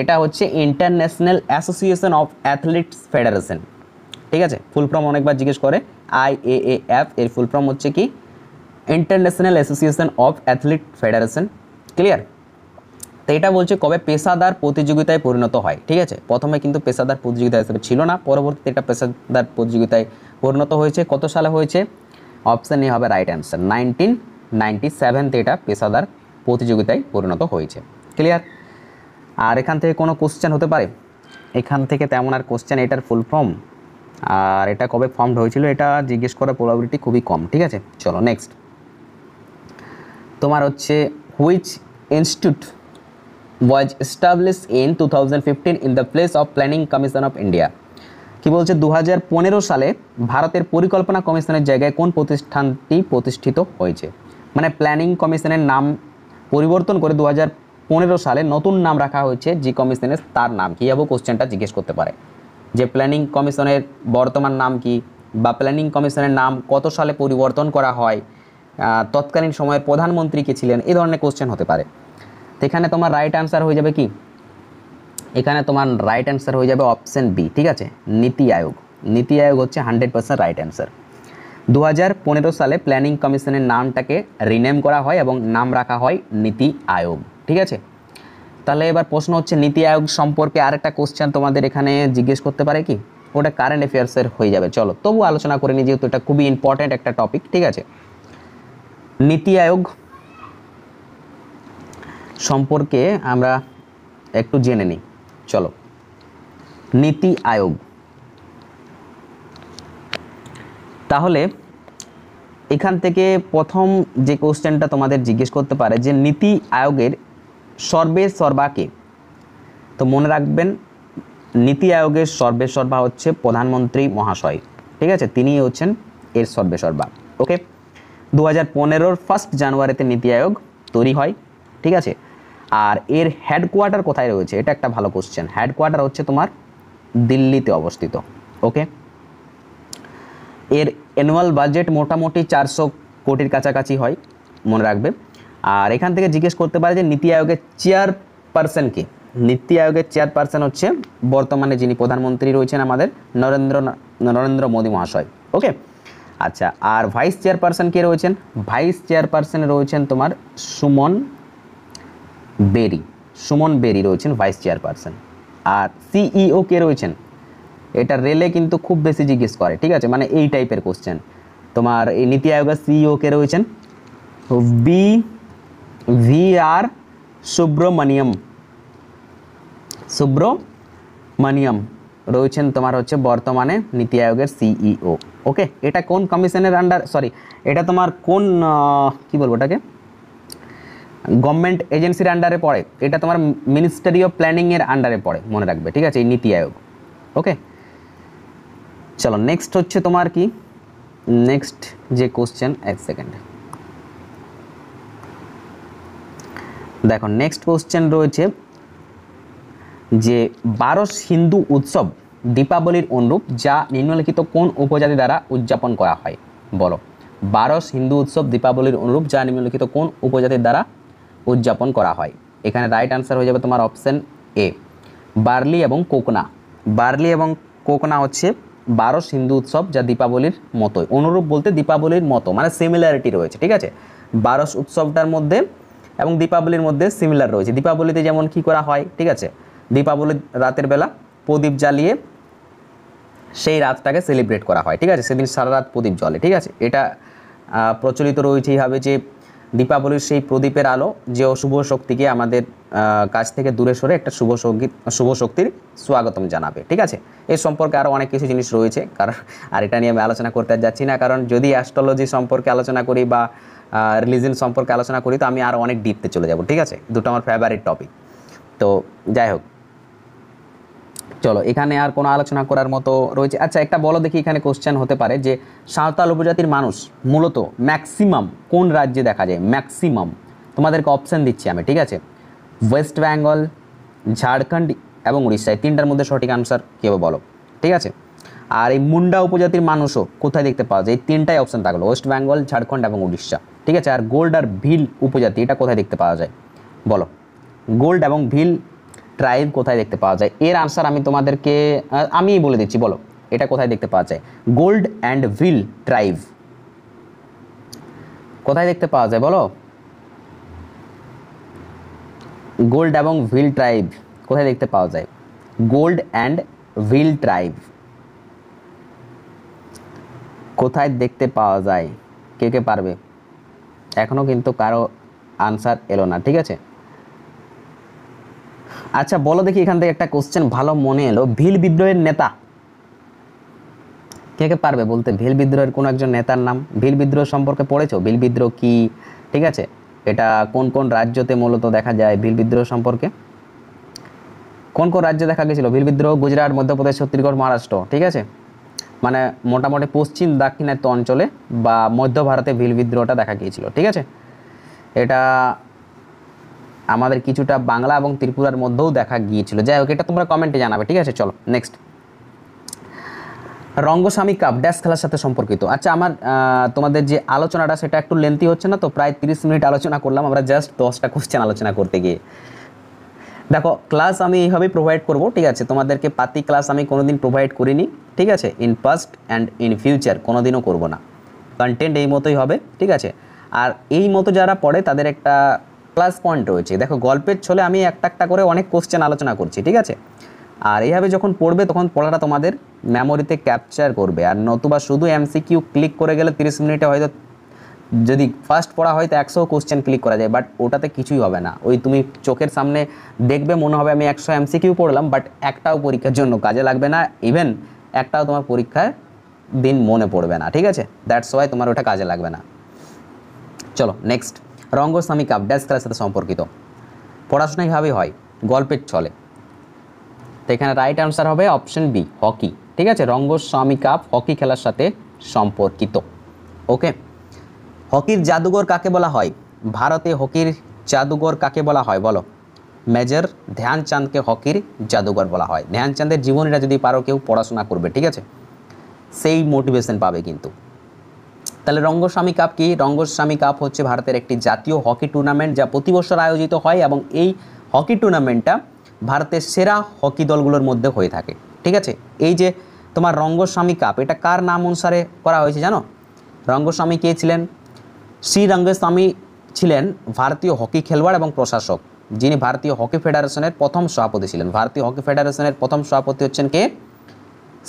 এটা হচ্ছে international association of athletics federation, ঠিক আছে। ফুল ফর্ম অনেকবার জিজ্ঞেস করে। IAAF এর ফুল ফর্ম হচ্ছে কি, international association of athlete federation, clear. তো এটা বলছে কবে পেশাদার প্রতিযোগিতায় পরিণত হয়, ঠিক আছে। প্রথমে কিন্তু পেশাদার প্রতিযোগিতা হিসেবে ছিল না, পরবর্তীতে এটা পেশাদার প্রতিযোগিতায় পরিণত হয়েছে। কত সালে হয়েছে? অপশান এ হবে রাইট অ্যান্সার, 1997-তে এটা পেশাদার প্রতিযোগিতায় পরিণত হয়েছে। ক্লিয়ার? আর এখান থেকে কোনো কোশ্চেন হতে পারে? এখান থেকে তেমন আর কোশ্চেন, এটার ফুল ফর্ম আর এটা কবে ফর্মড হয়েছিল এটা জিজ্ঞেস করার প্রবাবিলিটি খুবই কম। ঠিক আছে, চলো নেক্সট। তোমার হচ্ছে which institute was established in 2015 in the place of planning commission of India. কি বলছে? 2015 সালে ভারতের পরিকল্পনা কমিশনের জায়গায় কোন প্রতিষ্ঠানটি প্রতিষ্ঠিত হয়েছে? মানে প্ল্যানিং কমিশনের নাম পরিবর্তন করে 2015 সালে নতুন নাম রাখা হয়েছে যে কমিশনের, তার নাম কী? এভাবে কোশ্চেনটা জিজ্ঞেস করতে পারে যে প্ল্যানিং কমিশনের বর্তমান নাম কি, বা প্ল্যানিং কমিশনের নাম কত সালে পরিবর্তন করা হয়, তৎকালীন সময়ের প্রধানমন্ত্রী কে ছিলেন, এই ধরনের কোশ্চেন হতে পারে। তো এখানে তোমার রাইট অ্যান্সার হয়ে যাবে কি? এখানে তোমার রাইট অ্যান্সার হয়ে যাবে অপশন বি। ঠিক আছে, নীতি আয়োগ। নীতি আয়োগ হচ্ছে 100% রাইট অ্যান্সার। 2015 সালে প্ল্যানিং কমিশনের নামটাকে রিনেম করা হয় এবং নাম রাখা হয় নীতি আয়োগ। ঠিক আছে, তাহলে এবার প্রশ্ন হচ্ছে নীতি আয়োগ সম্পর্কে আরেকটা কোশ্চেন তোমাদের এখানে জিজ্ঞেস করতে পারে কি? ওটা কারেন্ট অ্যাফেয়ার্সের হয়ে যাবে। চলো তবু আলোচনা করে নিই, যেহেতু এটা খুবই ইম্পর্ট্যান্ট একটা টপিক। ঠিক আছে, নীতি আয়োগ সম্পর্কে আমরা একটু জেনে নিই। চলো, নীতি আয়োগ। তাহলে এখান থেকে প্রথম যে কোশ্চেনটা তোমাদের জিজ্ঞেস করতে পারে যে নীতি আয়োগের সর্বেসর্বা কে? তো মনে রাখবেন, নীতি আয়োগের সর্বেসর্বা হচ্ছে প্রধানমন্ত্রী মহাশয়। ঠিক আছে, তিনি হচ্ছেন এর সর্বেসর্বা। ওকে, 2015 ফার্স্ট জানুয়ারিতে নীতি আয়োগ তৈরি হয়। ঠিক আছে, আর এর হেডকোয়ার্টার কোথায় রয়েছে? এটা একটা ভালো কোশ্চেন। হেডকোয়ার্টার হচ্ছে তোমার দিল্লিতে অবস্থিত। ওকে, এর অ্যানুয়াল বাজেট মোটামুটি 400 কোটির কাছাকাছি হয়, মনে রাখবে। আর এখান থেকে জিজ্ঞেস করতে পারে যে নীতি আয়োগের চেয়ারপারসন কে? নীতি আয়োগের চেয়ারপারসন হচ্ছে বর্তমানে যিনি প্রধানমন্ত্রী রয়েছেন আমাদের নরেন্দ্র মোদী মহাশয়। ওকে, আচ্ছা, আর ভাইস চেয়ারপারসন কে রয়েছেন? ভাইস চেয়ারপারসন রয়েছেন তোমার সুমন বেরি। সুমন বেরি রয়েছেন ভাইস চেয়ারপারসন। আর সিইও কে রয়েছেন? এটা রেলে কিন্তু খুব বেশি জিজ্ঞেস করে। ঠিক আছে, মানে এই টাইপের কোশ্চেন। তোমার এই নীতি আয়োগের সিইও কে রয়েছেন? ভি আর সুব্রমণিয়ম রয়েছেন তোমার হচ্ছে বর্তমানে নীতি আয়োগের সিইও। ওকে, এটা কোন কমিশনের আন্ডার, সরি এটা তোমার কোন কি বলবো এটাকে, গভর্নমেন্ট এজেন্সির আন্ডারে পড়ে? এটা তোমার মিনিস্ট্রি অফ প্ল্যানিং এর আন্ডারে পড়ে, মনে রাখবে। ঠিক আছে, এই নীতি আয়োগ। ওকে, চলো নেক্সট হচ্ছে তোমার কি, নেক্সট যে কোশ্চেন, এক সেকেন্ড দেখো, নেক্সট কোশ্চেন রয়েছে যে 12 হিন্দু উৎসব দীপাবলির অনুরূপ যা নিম্নলিখিত কোন উপজাতি দ্বারা উদযাপন করা হয়? বলো, 12 হিন্দু উৎসব দীপাবলির অনুরূপ যা নিম্নলিখিত কোন উপজাতির দ্বারা উদযাপন করা হয়? এখানে রাইট আনসার হয়ে যাবে তোমার অপশন এ, বার্লি এবং কোকনা। বার্লি এবং কোকনা হচ্ছে 12 হিন্দু উৎসব যা দীপাবলির মতোই, অনুরূপ বলতে দীপাবলির মতো, মানে সিমিলারিটি রয়েছে। ঠিক আছে, 12 উৎসবটার মধ্যে এবং দীপাবলির মধ্যে সিমিলার রয়েছে। দীপাবলিতে যেমন কি করা হয়, ঠিক আছে, দীপাবলির রাতের বেলা প্রদীপ জ্বালিয়ে সেই রাতটাকে সেলিব্রেট করা হয়। ঠিক আছে, সেদিন সারা রাত প্রদীপ জ্বলে। ঠিক আছে, এটা প্রচলিত রয়েছে এইভাবে যে দীপাবলির সেই প্রদীপের আলো যে অশুভ শক্তিকে আমাদের কাছ থেকে দূরে সরে একটা শুভ শক্তির স্বাগতম জানাবে। ঠিক আছে, এর সম্পর্কে আরও অনেক কিছু জিনিস রয়েছে, কারণ আর এটা নিয়ে আমি আলোচনা করতে যাচ্ছি না, কারণ যদি অ্যাস্ট্রোলজি সম্পর্কে আলোচনা করি বা রিলিজিয়ন সম্পর্কে আলোচনা করি তো আমি আরও অনেক ডিপতে চলে যাব। ঠিক আছে, দুটো আমার ফেভারিট টপিক। তো যাই হোক, চলো এখানে আর কোনো আলোচনা করার মতো রয়েছে? আচ্ছা, একটা বলো দেখি, এখানে কোশ্চেন হতে পারে যে সাঁওতাল উপজাতির মানুষ মূলত ম্যাক্সিমাম কোন রাজ্যে দেখা যায়? ম্যাক্সিমাম তোমাদেরকে অপশান দিচ্ছি আমি। ঠিক আছে, ওয়েস্ট বেঙ্গল, ঝাড়খণ্ড এবং উড়িষ্যা, এই তিনটার মধ্যে সঠিক আনসার কেউ বলো। ঠিক আছে, আর এই মুন্ডা উপজাতির মানুষও কোথায় দেখতে পাওয়া যায়? এই তিনটাই অপশান থাকলো, ওয়েস্ট বেঙ্গল, ঝাড়খণ্ড এবং উড়িষ্যা। ঠিক আছে, আর গোল্ড আর ভিল উপজাতি এটা কোথায় দেখতে পাওয়া যায়? বলো, গোল্ড এবং ভিল ট্রাইব কোথায় দেখতে পাওয়া যায়? এর আনসার আমি তোমাদেরকে আমিই বলে দিচ্ছি। বলো, এটা কোথায় দেখতে পাওয়া যায়? গোল্ড অ্যান্ড ভিল ট্রাইব কোথায় দেখতে পাওয়া যায় বলো? গোল্ড এবং ভিল ট্রাইব কোথায় দেখতে পাওয়া যায়? গোল্ড অ্যান্ড ভিল ট্রাইব কোথায় দেখতে পাওয়া যায়? কে কে পারবে? এখনও কিন্তু কারো আনসার এলো না, ঠিক আছে। আচ্ছা বলো দেখি, এখান থেকে একটা কোশ্চেন ভালো মনে এলো, ভিল বিদ্রোহের নেতা কে কে পারবে বলতে? ভিল বিদ্রোহের কোনো একজন নেতার নাম। ভিল বিদ্রোহ সম্পর্কে পড়েছো? ভিল বিদ্রোহ কি, ঠিক আছে, এটা কোন কোন রাজ্যতে মূলত দেখা যায় ভিল বিদ্রোহ সম্পর্কে? কোন কোন রাজ্যে দেখা গেছিল ভিল বিদ্রোহ? গুজরাট, মধ্যপ্রদেশ, ছত্তিশগড়, মহারাষ্ট্র, ঠিক আছে। মানে মোটামুটি পশ্চিম দাক্ষিণাত্য অঞ্চলে বা মধ্য ভারতে ভিল বিদ্রোহটা দেখা গিয়েছিল, ঠিক আছে। এটা আমাদের কিছুটা বাংলা এবং ত্রিপুরার মধ্যেও দেখা গিয়েছিল। যাই হোক, এটা তোমরা কমেন্টে জানাবে, ঠিক আছে। চলো নেক্সট, রঙ্গস্বামী কাপ ড্যাশ খেলার সাথে সম্পর্কিত। আচ্ছা আমার তোমাদের যে আলোচনাটা সেটা একটু লেন্থি হচ্ছে না তো? প্রায় 30 মিনিট আলোচনা করলাম আমরা জাস্ট 10টা কোশ্চেন আলোচনা করতে গিয়ে। দেখো ক্লাস আমি এইভাবেই প্রোভাইড করব, ঠিক আছে। তোমাদেরকে পাতি ক্লাস আমি কোনোদিন প্রোভাইড করিনি, ঠিক আছে। In past and in future কোনোদিনও করব না। কন্টেন্ট এই মতোই হবে, ঠিক আছে। আর এই মতো যারা পড়ে তাদের একটা প্লাস পয়েন্ট রয়েছে। দেখো গল্পের ছলে আমি একটা একটা করে অনেক কোশ্চেন আলোচনা করছি, ঠিক আছে। আর এইভাবে যখন পড়বে তখন পড়াটা তোমাদের মেমোরিতে ক্যাপচার করবে। আর নতুবা শুধু এমসিকিউ ক্লিক করে গেলে 30 মিনিটে হয়তো যদি ফার্স্ট পড়া হয় তো 100 কোশ্চেন ক্লিক করা যায়, বাট ওটাতে কিছুই হবে না। ওই তুমি চোখের সামনে দেখবে মনে হবে আমি 100 এমসিকিউ পড়লাম, বাট একটাও পরীক্ষার জন্য কাজে লাগবে না, ইভেন একটাও তোমার পরীক্ষায় দিন মনে পড়বে না, ঠিক আছে। দ্যাটস ওয়াই তোমার ওটা কাজে লাগবে না। চলো নেক্সট, রঙ্গস্বামী কাপ ড্যাশ খেলার সাথে সম্পর্কিত। পড়াশোনা এইভাবেই হয়, গল্পের ছলে। তো এখানে রাইট আনসার হবে অপশন বি, হকি, ঠিক আছে। রঙ্গস্বামী কাপ হকি খেলার সাথে সম্পর্কিত। ওকে, হকির জাদুঘর কাকে বলা হয়? ভারতে হকির জাদুঘর কাকে বলা হয় বলো? মেজর ধ্যানচাঁদকে হকির জাদুঘর বলা হয়। ধ্যানচাঁদের জীবনীটা যদি পারো কেউ পড়াশোনা করবে, ঠিক আছে, সেই মোটিভেশন পাবে কিন্তু। তাহলে রঙ্গস্বামী কাপ কি? রঙ্গস্বামী কাপ হচ্ছে ভারতের একটি জাতীয় হকি টুর্নামেন্ট যা প্রতি বছর আয়োজিত হয় এবং এই হকি টুর্নামেন্টটা ভারতের সেরা হকি দলগুলোর মধ্যে হয়ে থাকে, ঠিক আছে। এই যে তোমার রঙ্গস্বামী কাপ, এটা কার নাম অনুসারে করা হয়েছে জানো? রঙ্গস্বামী কে ছিলেন? শ্রী রঙ্গস্বামী ছিলেন ভারতীয় হকি খেলোয়াড় এবং প্রশাসক, যিনি ভারতীয় হকি ফেডারেশনের প্রথম সভাপতি ছিলেন। ভারতীয় হকি ফেডারেশনের প্রথম সভাপতি হচ্ছেন কে?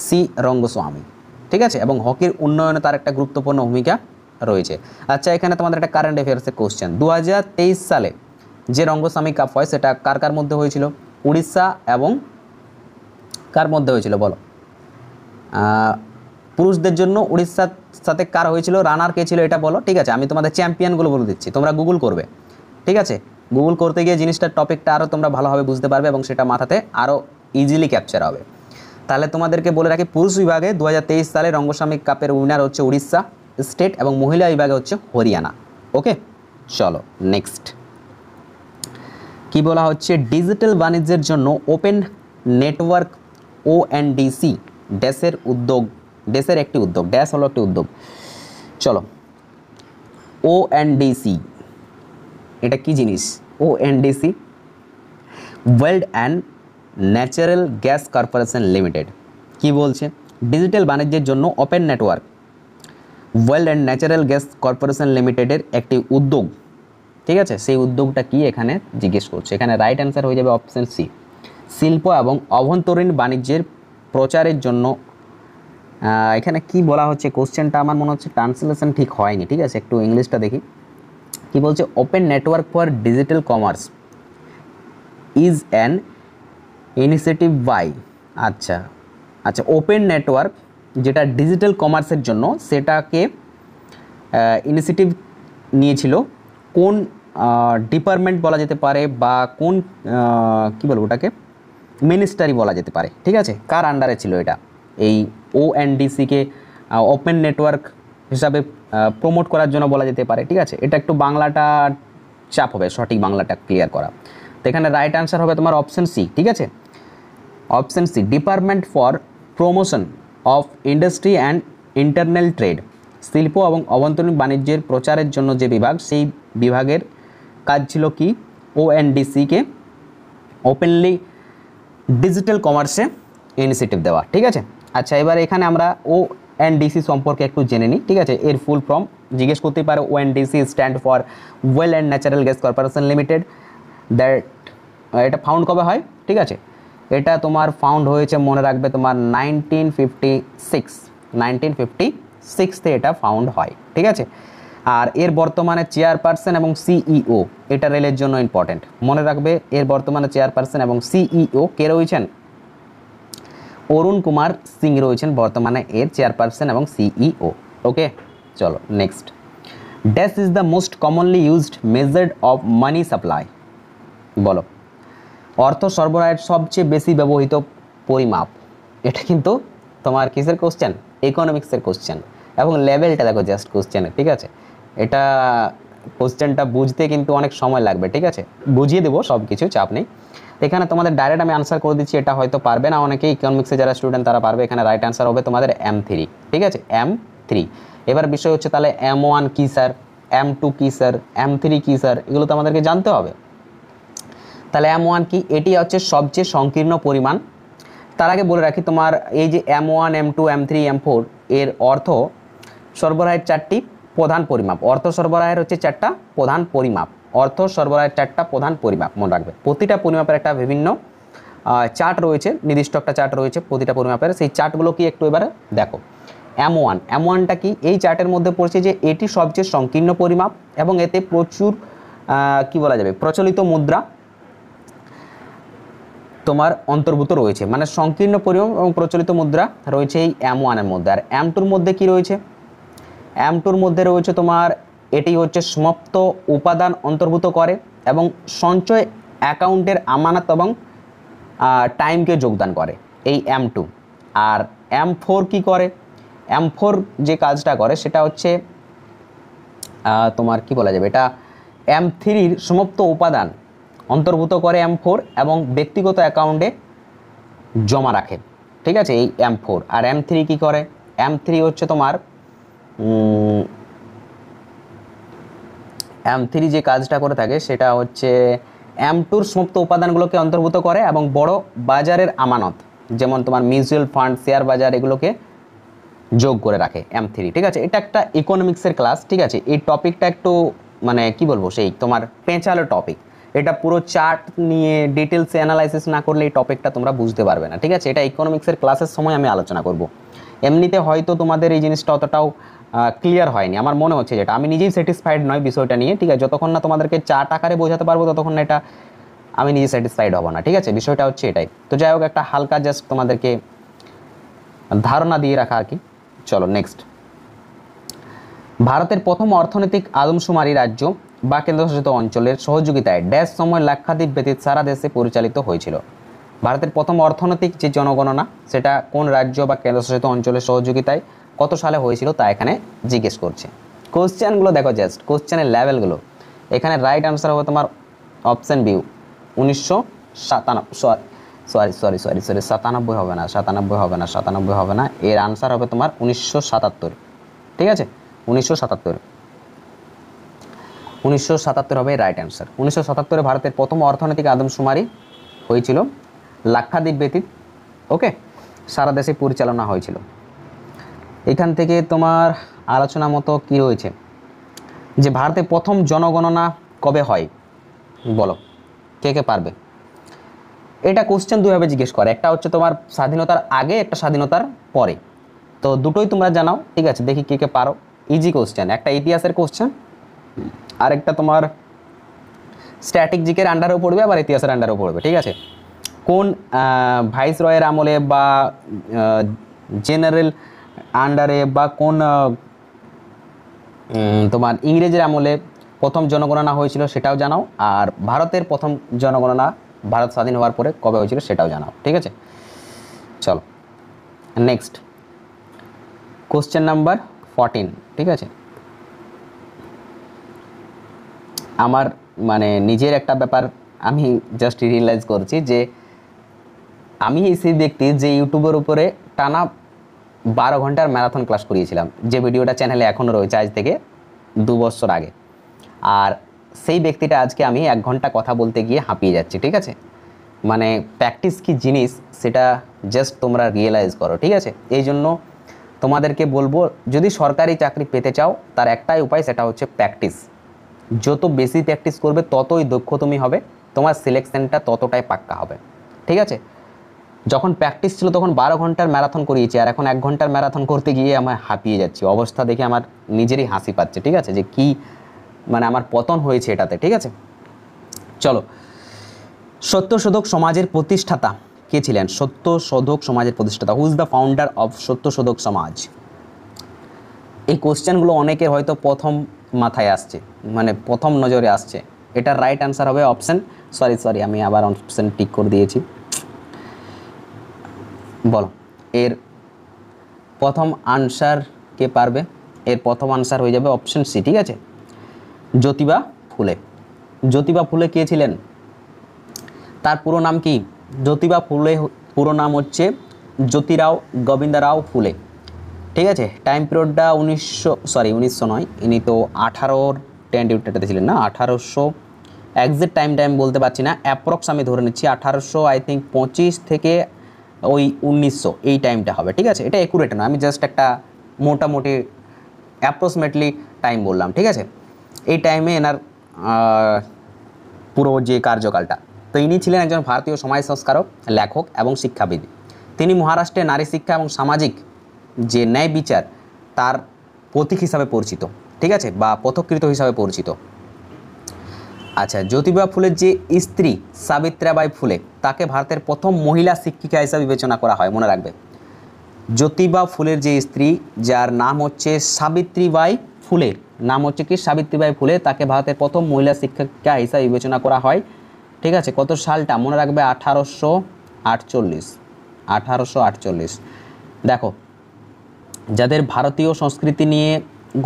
শ্রী রঙ্গস্বামী, ঠিক আছে। এবং হকির উন্নয়নে তার একটা গুরুত্বপূর্ণ ভূমিকা রয়েছে। আচ্ছা এখানে তোমাদের একটা কারেন্ট অ্যাফেয়ার্সের কোশ্চেন, 2023 সালে যে রঙ্গস্বামী কাপ হয় সেটা কার কার মধ্যে হয়েছিল? উড়িষ্যা এবং কার মধ্যে হয়েছিল বলো? পুরুষদের জন্য উড়িষ্যার সাথে কার হয়েছিল? রানার কে ছিল এটা বলো, ঠিক আছে। আমি তোমাদের চ্যাম্পিয়নগুলো বলে দিচ্ছি, তোমরা গুগল করবে, ঠিক আছে। গুগল করতে গিয়ে জিনিসটার টপিকটা আরও তোমরা ভালোভাবে বুঝতে পারবে এবং সেটা মাথাতে আরও ইজিলি ক্যাপচার হবে। তাহলে তোমাদেরকে বলে রাখি, পুরুষ বিভাগে 2023 সালে রঙ্গস্বামী কাপের উইনার হচ্ছে উড়িষ্যা স্টেট এবং মহিলা বিভাগে হচ্ছে হরিয়ানা। ওকে চলো নেক্সট, কি বলা হচ্ছে? ডিজিটাল বাণিজ্যের জন্য ওপেন নেটওয়ার্ক ONDC ড্যাশের উদ্যোগ, ড্যাশের একটি উদ্যোগ, ড্যাশ হলো একটি উদ্যোগ। চলো ONDC এটা কি জিনিস? ONDC world and natural gas corporation limited. কি বলছে? ডিজিটাল বাণিজ্যের জন্য open network world and natural gas corporation লিমিটেডের একটি উদ্যোগ, ঠিক আছে। সেই উদ্যোগটা কি এখানে জিজ্ঞেস করছে। এখানে রাইট অ্যান্সার হয়ে যাবে অপশন সি, শিল্প এবং অভ্যন্তরীণ বাণিজ্যের প্রচারের জন্য। এখানে কি বলা হচ্ছে কোশ্চেনটা আমার মনে হচ্ছে ট্রান্সলেশন ঠিক হয়নি, ঠিক আছে। একটু ইংলিশটা দেখি কি বলছে। Open network for digital commerce is an initiative by, আচ্ছা আচ্ছা, ওপেন নেটওয়ার্ক যেটা ডিজিটাল কমার্সের জন্য সেটাকে ইনিশিয়েটিভ নিয়েছিল কোন ডিপার্টমেন্ট বলা যেতে পারে বা কোন কি বলবো ওটাকে, মিনিস্টারি বলা যেতে পারে, ঠিক আছে। কার আন্ডারে ছিল এটা? এই ONDC-কে ওপেন নেটওয়ার্ক হিসাবে প্রমোট করার জন্য বলা যেতে পারে, ঠিক আছে। এটা একটু বাংলাটা চাপ হবে সঠিক বাংলাটা ক্লিয়ার করা। তো এখানে রাইট আনসার হবে তোমার অপশন সি, ঠিক আছে। Option C, department for promotion of industry and internal trade, শিল্প এবং অভ্যন্তরীণ বাণিজ্যের প্রচারের জন্য যে বিভাগ, সেই বিভাগের কাজ ছিল কি? ONDC-কে ওপেনলি ডিজিটাল কমার্সে ইনিশিয়েটিভ দেওয়া, ঠিক আছে। আচ্ছা এবার এখানে আমরা ONDC সম্পর্কে একটু জেনে নিই, ঠিক আছে। এর ফুল ফর্ম জিজ্ঞেস করতে পারে। ONDC stand for well and natural gas corporation limited. That এটা ফাউন্ড কবে হয়, ঠিক আছে। এটা তোমার ফাউন্ড হয়েছে মনে রাখবে তোমার 1956 1956 এটা ফাউন্ড হয়, ঠিক আছে। আর এর বর্তমানে চেয়ারপারসন এবং সিইও, এটা রেলের জন্য ইম্পর্টেন্ট, মনে রাখবে এর বর্তমানে চেয়ারপারসন এবং সিইও কে রয়েছেন? অরুণ কুমার সিং রয়েছেন বর্তমানে এর চেয়ারপারসন এবং সিইও। ওকে, চলো next. Dash is the most commonly used measured of money supply. বলো, অর্থ সরবরাহের সবচেয়ে বেশি ব্যবহৃত পরিমাপ। এটা কিন্তু তোমার কিসের কোশ্চেন? ইকোনমিক্সের কোশ্চেন, এবং লেভেলটা দেখো জাস্ট কোশ্চেনের, ঠিক আছে? এটা কোশ্চেনটা বুঝতে কিন্তু অনেক সময় লাগবে, ঠিক আছে? বুঝিয়ে দেবো সব কিছু, চাপ নেই। এখানে তোমাদের ডাইরেক্ট আমি আনসার করে দিচ্ছি, এটা হয়তো পারবে না অনেকে, ইকোনমিক্সে যারা স্টুডেন্ট তারা পারবে। এখানে রাইট আনসার হবে তোমাদের M3, ঠিক আছে? M3। এবার বিষয় হচ্ছে তাহলে M1 কী স্যার, M2 কী স্যার, M3 কী স্যার, এগুলো তো আমাদেরকে জানতে হবে। তাহলে M1 কি? এটি হচ্ছে সবচেয়ে সংকীর্ণ পরিমাণ। তার আগে বলে রাখি, তোমার এই যে M1, M2, M3, M4 এর অর্থ সরবরাহের চারটি প্রধান পরিমাপ। অর্থ সরবরাহের হচ্ছে চারটা প্রধান পরিমাপ, অর্থ সরবরাহের চারটা প্রধান পরিমাপ, মনে রাখবে। প্রতিটা পরিমাপের একটা বিভিন্ন চার্ট রয়েছে, নির্দিষ্ট একটা চার্ট রয়েছে প্রতিটা পরিমাপের। সেই চার্টগুলো কি একটু এবারে দেখো। M1টা কি? এই চার্টের মধ্যে পড়ছে যে এটি সবচেয়ে সংকীর্ণ পরিমাপ এবং এতে প্রচুর কি বলা যাবে, প্রচলিত মুদ্রা তোমার অন্তর্ভুক্ত রয়েছে। মানে সংকীর্ণ পরিমাপ এবং প্রচলিত মুদ্রা রয়েছে এই M1-এর মধ্যে। আর M2-র মধ্যে কি রয়েছে? M2-র মধ্যে রয়েছে তোমার, এটি হচ্ছে সমাপ্ত উপাদান অন্তর্ভুক্ত করে এবং সঞ্চয় অ্যাকাউন্টের আমানত এবং টাইমকে যোগদান করে, এই M2। আর M4 কি করে? M4 যে কাজটা করে সেটা হচ্ছে তোমার কি বলা যাবে, এটা M3-র সমাপ্ত উপাদান অন্তর্ভুক্ত করে M4 এবং ব্যক্তিগত অ্যাকাউন্টে জমা রাখে, ঠিক আছে? এই M4। আর M3 কি করে? M3 হচ্ছে তোমার M3 যে কাজটা করে থাকে সেটা হচ্ছে M2-র সমাপ্ত উপাদানগুলোকে অন্তর্ভুক্ত করে এবং বড় বাজারের আমানত, যেমন তোমার মিউচুয়াল ফান্ড, শেয়ার বাজার, এগুলোকে যোগ করে রাখে M3, ঠিক আছে? এটা একটা ইকোনমিক্সের ক্লাস, ঠিক আছে? এই টপিকটা একটু মানে কি বলবো, সেই তোমার পেঁচালো টপিক। এটা পুরো চার্ট নিয়ে ডিটেলসে অ্যানালাইসিস না করলে এই টপিকটা তোমরা বুঝতে পারবে না, ঠিক আছে? এটা ইকোনমিক্সের ক্লাসের সময় আমি আলোচনা করব। এমনিতে হয়তো তোমাদের এই জিনিসটা অতটাও ক্লিয়ার হয়নি আমার মনে হচ্ছে, যেটা আমি নিজেই স্যাটিসফাইড নয় বিষয়টা নিয়ে, ঠিক আছে? যতক্ষণ না তোমাদেরকে চার্ট আকারে বোঝাতে পারবো ততক্ষণ না এটা আমি নিজে স্যাটিসফাইড হব না, ঠিক আছে? বিষয়টা হচ্ছে এটাই। তো যাই হোক, একটা হালকা জাস্ট তোমাদেরকে ধারণা দিয়ে রাখা আর কি। চলো নেক্সট। ভারতের প্রথম অর্থনৈতিক আদমশুমারি রাজ্য বা কেন্দ্রশাসিত অঞ্চলের সহযোগিতায় ড্যাশ সময় লাক্ষাদ্বীপ ব্যতীত সারা দেশে পরিচালিত হয়েছিল। ভারতের প্রথম অর্থনৈতিক যে জনগণনা সেটা কোন রাজ্য বা কেন্দ্রশাসিত অঞ্চলের সহযোগিতায় কত সালে হয়েছিল তা এখানে জিজ্ঞেস করছে। কোশ্চেনগুলো দেখো, জাস্ট কোশ্চেনের লেভেলগুলো। এখানে রাইট আনসার হবে তোমার অপশন বি, 1997। সরি 97 হবে না, 97 হবে না। এর আনসার হবে তোমার 1977, ঠিক আছে? 1977 হবে রাইট অ্যান্সার। 1977-এ ভারতের প্রথম অর্থনৈতিক আদমশুমারি হয়েছিল, লাক্ষাদ্বীপ ব্যতীত, ওকে, সারা দেশে পরিচালনা হয়েছিল। এখান থেকে তোমার আলোচনা মতো কি রয়েছে যে ভারতে প্রথম জনগণনা কবে হয়? বলো, কে কে পারবে? এটা কোশ্চেন দুইভাবে জিজ্ঞেস করে, একটা হচ্ছে তোমার স্বাধীনতার আগে, একটা স্বাধীনতার পরে। তো দুটোই তোমরা জানাও, ঠিক আছে? দেখি কে কে পারো। ইজি কোশ্চেন, একটা ইতিহাসের কোশ্চেন, আরেকটা তোমার স্ট্র্যাটেজিকের আন্ডারেও পড়বে, আবার ইতিহাসের আন্ডারেও পড়বে, ঠিক আছে? কোন ভাইস রয়ের আমলে বা জেনারেল আন্ডারে বা কোন তোমার ইংরেজের আমলে প্রথম জনগণনা হয়েছিল সেটাও জানাও। আর ভারতের প্রথম জনগণনা ভারত স্বাধীন হওয়ার পরে কবে হয়েছিল সেটাও জানাও, ঠিক আছে? চলো নেক্সট, কোশ্চেন নাম্বার 14, ঠিক আছে? আমার মানে নিজের একটা ব্যাপার আমি জাস্ট রিয়েলাইজ করছি যে আমি সেই ব্যক্তি যে ইউটিউবের উপরে টানা 12 ঘন্টার ম্যারাথন ক্লাস করিয়েছিলাম, যে ভিডিওটা চ্যানেলে এখনও রয়েছে আজ থেকে 2 বছর আগে। আর সেই ব্যক্তিটা আজকে আমি 1 ঘন্টা কথা বলতে গিয়ে হাঁপিয়ে যাচ্ছি, ঠিক আছে? মানে প্র্যাকটিস কি জিনিস সেটা জাস্ট তোমরা রিয়েলাইজ করো, ঠিক আছে? এই জন্য তোমাদেরকে বলবো, যদি সরকারি চাকরি পেতে চাও তার একটাই উপায়, সেটা হচ্ছে প্র্যাকটিস। যত বেশি প্র্যাকটিস করবে ততই দক্ষ তুমি হবে, তোমার সিলেকশনটা ততটাই পাক্কা হবে, ঠিক আছে? যখন প্র্যাকটিস ছিল তখন 12 ঘন্টার ম্যারাথন করিয়েছি, আর এখন 1 ঘন্টার ম্যারাথন করতে গিয়ে আমার হাঁপিয়ে যাচ্ছি, অবস্থা দেখে আমার নিজেরই হাসি পাচ্ছে। ঠিক আছে, যে কি মানে আমার পতন হয়েছে এটাতে। ঠিক আছে, চলো, সত্যশোধক সমাজের প্রতিষ্ঠাতা কে ছিলেন? সত্যশোধক সমাজের প্রতিষ্ঠাতা, who is the founder of Satyashodhak সমাজ? এই কোশ্চেনগুলো অনেকের হয়তো প্রথম মাথায় আসছে, মানে প্রথম নজরে আসছে। এটার রাইট অ্যান্সার হবে অপশন, সরি আমি আবার অপশন টিক করে দিয়েছি। বলো এর প্রথম আনসার কে পারবে? এর প্রথম আনসার হয়ে যাবে অপশন সি। ঠিক আছে, জ্যোতিবা ফুলে। জ্যোতিবা ফুলে কে ছিলেন? তার পুরো নাম কি? জ্যোতিবা ফুলে পুরো নাম হচ্ছে জ্যোতিরাও গোবিন্দরাও ফুলে। ঠিক আছে, টাইম পিরিয়ডটা 1900 নয়, ইনি তো 1810 ডিউটিতে ছিলেন না, 1800 এক্সাক্ট টাইম বলতে পারছি না, অ্যাপ্রক্স আমি ধরে নিচ্ছি 1800 আই থিঙ্ক 25 থেকে ওই 1900 এই টাইমটা হবে। ঠিক আছে, এটা অ্যাকুরেট না, আমি জাস্ট একটা মোটামুটি অ্যাপ্রক্সিমেটলি টাইম বললাম। ঠিক আছে, এই টাইমে এনার পুরো যে কার্যকালটা। তো ইনি ছিলেন একজন ভারতীয় সমাজ সংস্কারক, লেখক এবং শিক্ষাবিদ। তিনি মহারাষ্ট্রে নারী শিক্ষা এবং সামাজিক যে ন্যায় বিচার তার প্রতীক হিসাবে পরিচিত। ঠিক আছে, বা পথকৃত হিসাবে পরিচিত। আচ্ছা, জ্যোতিবা ফুলের যে স্ত্রী সাবিত্রীবাই ফুলে, তাকে ভারতের প্রথম মহিলা শিক্ষিকা হিসাবে বিবেচনা করা হয়, মনে রাখবে। জ্যোতিবা ফুলের যে স্ত্রী, যার নাম হচ্ছে সাবিত্রীবাই ফুলে, নাম হচ্ছে কি সাবিত্রীবাই ফুলে, তাকে ভারতের প্রথম মহিলা শিক্ষিকা হিসাবে বিবেচনা করা হয়। ঠিক আছে, কত সালটা মনে রাখবে? 1848। দেখো, যাদের ভারতীয় সংস্কৃতি নিয়ে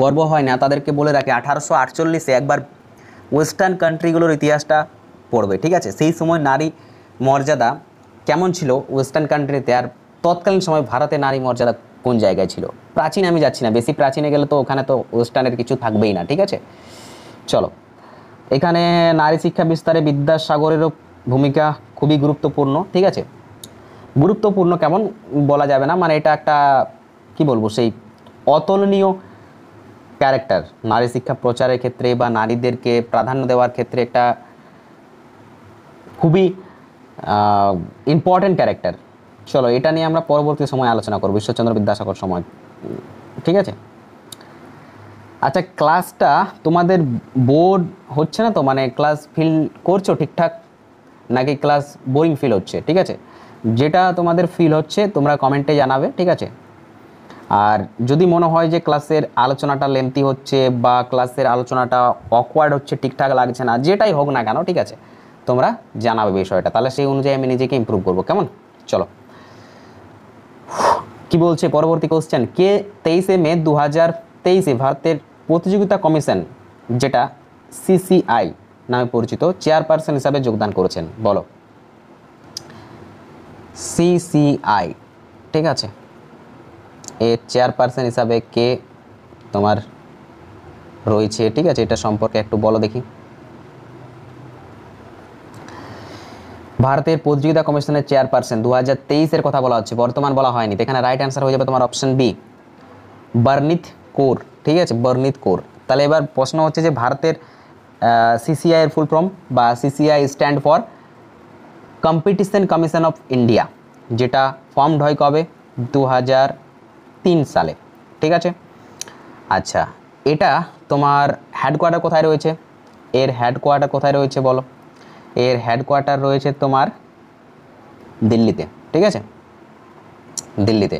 গর্ব হয় না তাদেরকে বলে রাখে 1848 একবার ওয়েস্টার্ন কান্ট্রিগুলোর ইতিহাসটা পড়বে। ঠিক আছে, সেই সময় নারী মর্যাদা কেমন ছিল ওয়েস্টার্ন কান্ট্রিতে, আর তৎকালীন সময় ভারতে নারী মর্যাদা কোন জায়গায় ছিল। প্রাচীন আমি যাচ্ছি না, বেশি প্রাচীনে গেলে তো ওখানে তো ওয়েস্টার্নের কিছু থাকবেই না। ঠিক আছে, চলো, এখানে নারী শিক্ষা বিস্তারে বিদ্যাসাগরেরও ভূমিকা খুবই গুরুত্বপূর্ণ। ঠিক আছে, গুরুত্বপূর্ণ কেমন বলা যাবে না, মানে এটা একটা কি বলবো, সেই অতুলনীয় ক্যারেক্টার নারী শিক্ষা প্রচারের ক্ষেত্রে বা নারীদেরকে প্রাধান্য দেওয়ার ক্ষেত্রে একটা খুবই ইম্পর্টেন্ট ক্যারেক্টার। চলো, এটা নিয়ে আমরা পরবর্তী সময় আলোচনা করব, ঈশ্বরচন্দ্র বিদ্যাসাগর সময়। ঠিক আছে, আচ্ছা, ক্লাসটা তোমাদের বোর্ড হচ্ছে না তো, মানে ক্লাস ফিল করছো ঠিকঠাক নাকি ক্লাস বোরিং ফিল হচ্ছে? ঠিক আছে, যেটা তোমাদের ফিল হচ্ছে তোমরা কমেন্টে জানাবে। ঠিক আছে, আর যদি মনে হয় যে ক্লাসের আলোচনাটা লেন্থি হচ্ছে বা ক্লাসের আলোচনাটা অকওয়ার্ড হচ্ছে, ঠিকঠাক লাগছে না, যেটাই হোক না কেন, ঠিক আছে, তোমরা জানাবে বিষয়টা, তাহলে সেই অনুযায়ী আমি নিজেকে ইমপ্রুভ করবো। কেমন? চলো, কি বলছে পরবর্তী কোশ্চেন? কে 23 মে 2023 ভারতের প্রতিযোগিতা কমিশন, যেটা সিসিআই নামে পরিচিত, চেয়ারপারসন হিসাবে যোগদান করেছেন? বলো, সিসিআই। ঠিক আছে, এর চেয়ারপারসন হিসাবে কে তোমার রয়েছে? ঠিক আছে, এটা সম্পর্কে একটু বলো দেখি। ভারতের প্রতিযোগিতা কমিশনের চেয়ারপারসন 2023 কথা বলা হচ্ছে, বর্তমান বলা হয়নি। এখানে রাইট অ্যান্সার হয়ে যাবে তোমার অপশন বি, বর্ণিত কৌর। ঠিক আছে, বর্ণিত কৌর। তাহলে এবার প্রশ্ন হচ্ছে যে ভারতের সিসিআই এর ফুল ফর্ম, বা CCI stand for competition commission of India, যেটা ফর্মড হয় কবে? 2003 সালে। ঠিক আছে, আচ্ছা, এটা তোমার হেডকোয়ার্টার কোথায় রয়েছে? এর হেডকোয়ার্টার কোথায় রয়েছে বলো? এর হেডকোয়ার্টার রয়েছে তোমার দিল্লিতে। ঠিক আছে, দিল্লিতে।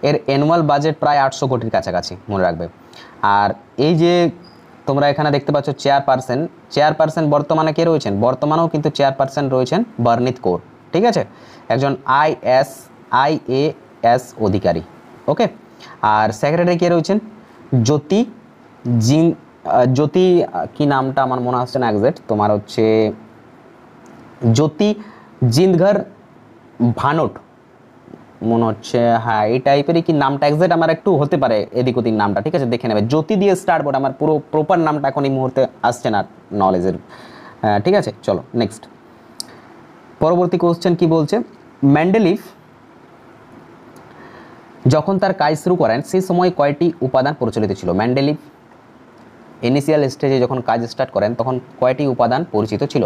এর অ্যানুয়াল বাজেট প্রায় 800 কোটির কাছাকাছি, মনে রাখবে। আর এই যে তোমরা এখানে দেখতে পাচ্ছ চেয়ারপারসন বর্তমানে কে রয়েছেন? বর্তমানেও কিন্তু চেয়ারপারসন রয়েছেন বর্ণিত কৌর। ঠিক আছে, একজন IAS অধিকারী। ওকে, আর সেক্রেটারি কে রয়েছেন? জ্যোতি কি নামটা আমার মনে আসছে না এক্সাক্ট, তোমার হচ্ছে জ্যোতি জিন্দঘর ভানোট মনে হচ্ছে, হ্যাঁ এই টাইপেরই কি নামটা, এক্সাক্ট আমার একটু হতে পারে এদিক ওদিক নামটা। ঠিক আছে, দেখে নেবে, জ্যোতি দিয়ে স্টার্ট, বোর্ড আমার পুরো প্রপার নামটা এখন এই মুহূর্তে আসছে না নলেজের। ঠিক আছে, চলো নেক্সট, পরবর্তী কোশ্চেন কি বলছে? মেন্ডেলিভ যখন তার কাজ শুরু করেন সেই সময় কয়টি উপাদান প্রচলিত ছিল? মেন্ডেলিভ ইনিশিয়াল স্টেজে যখন কাজ স্টার্ট করেন তখন কয়টি উপাদান পরিচিত ছিল?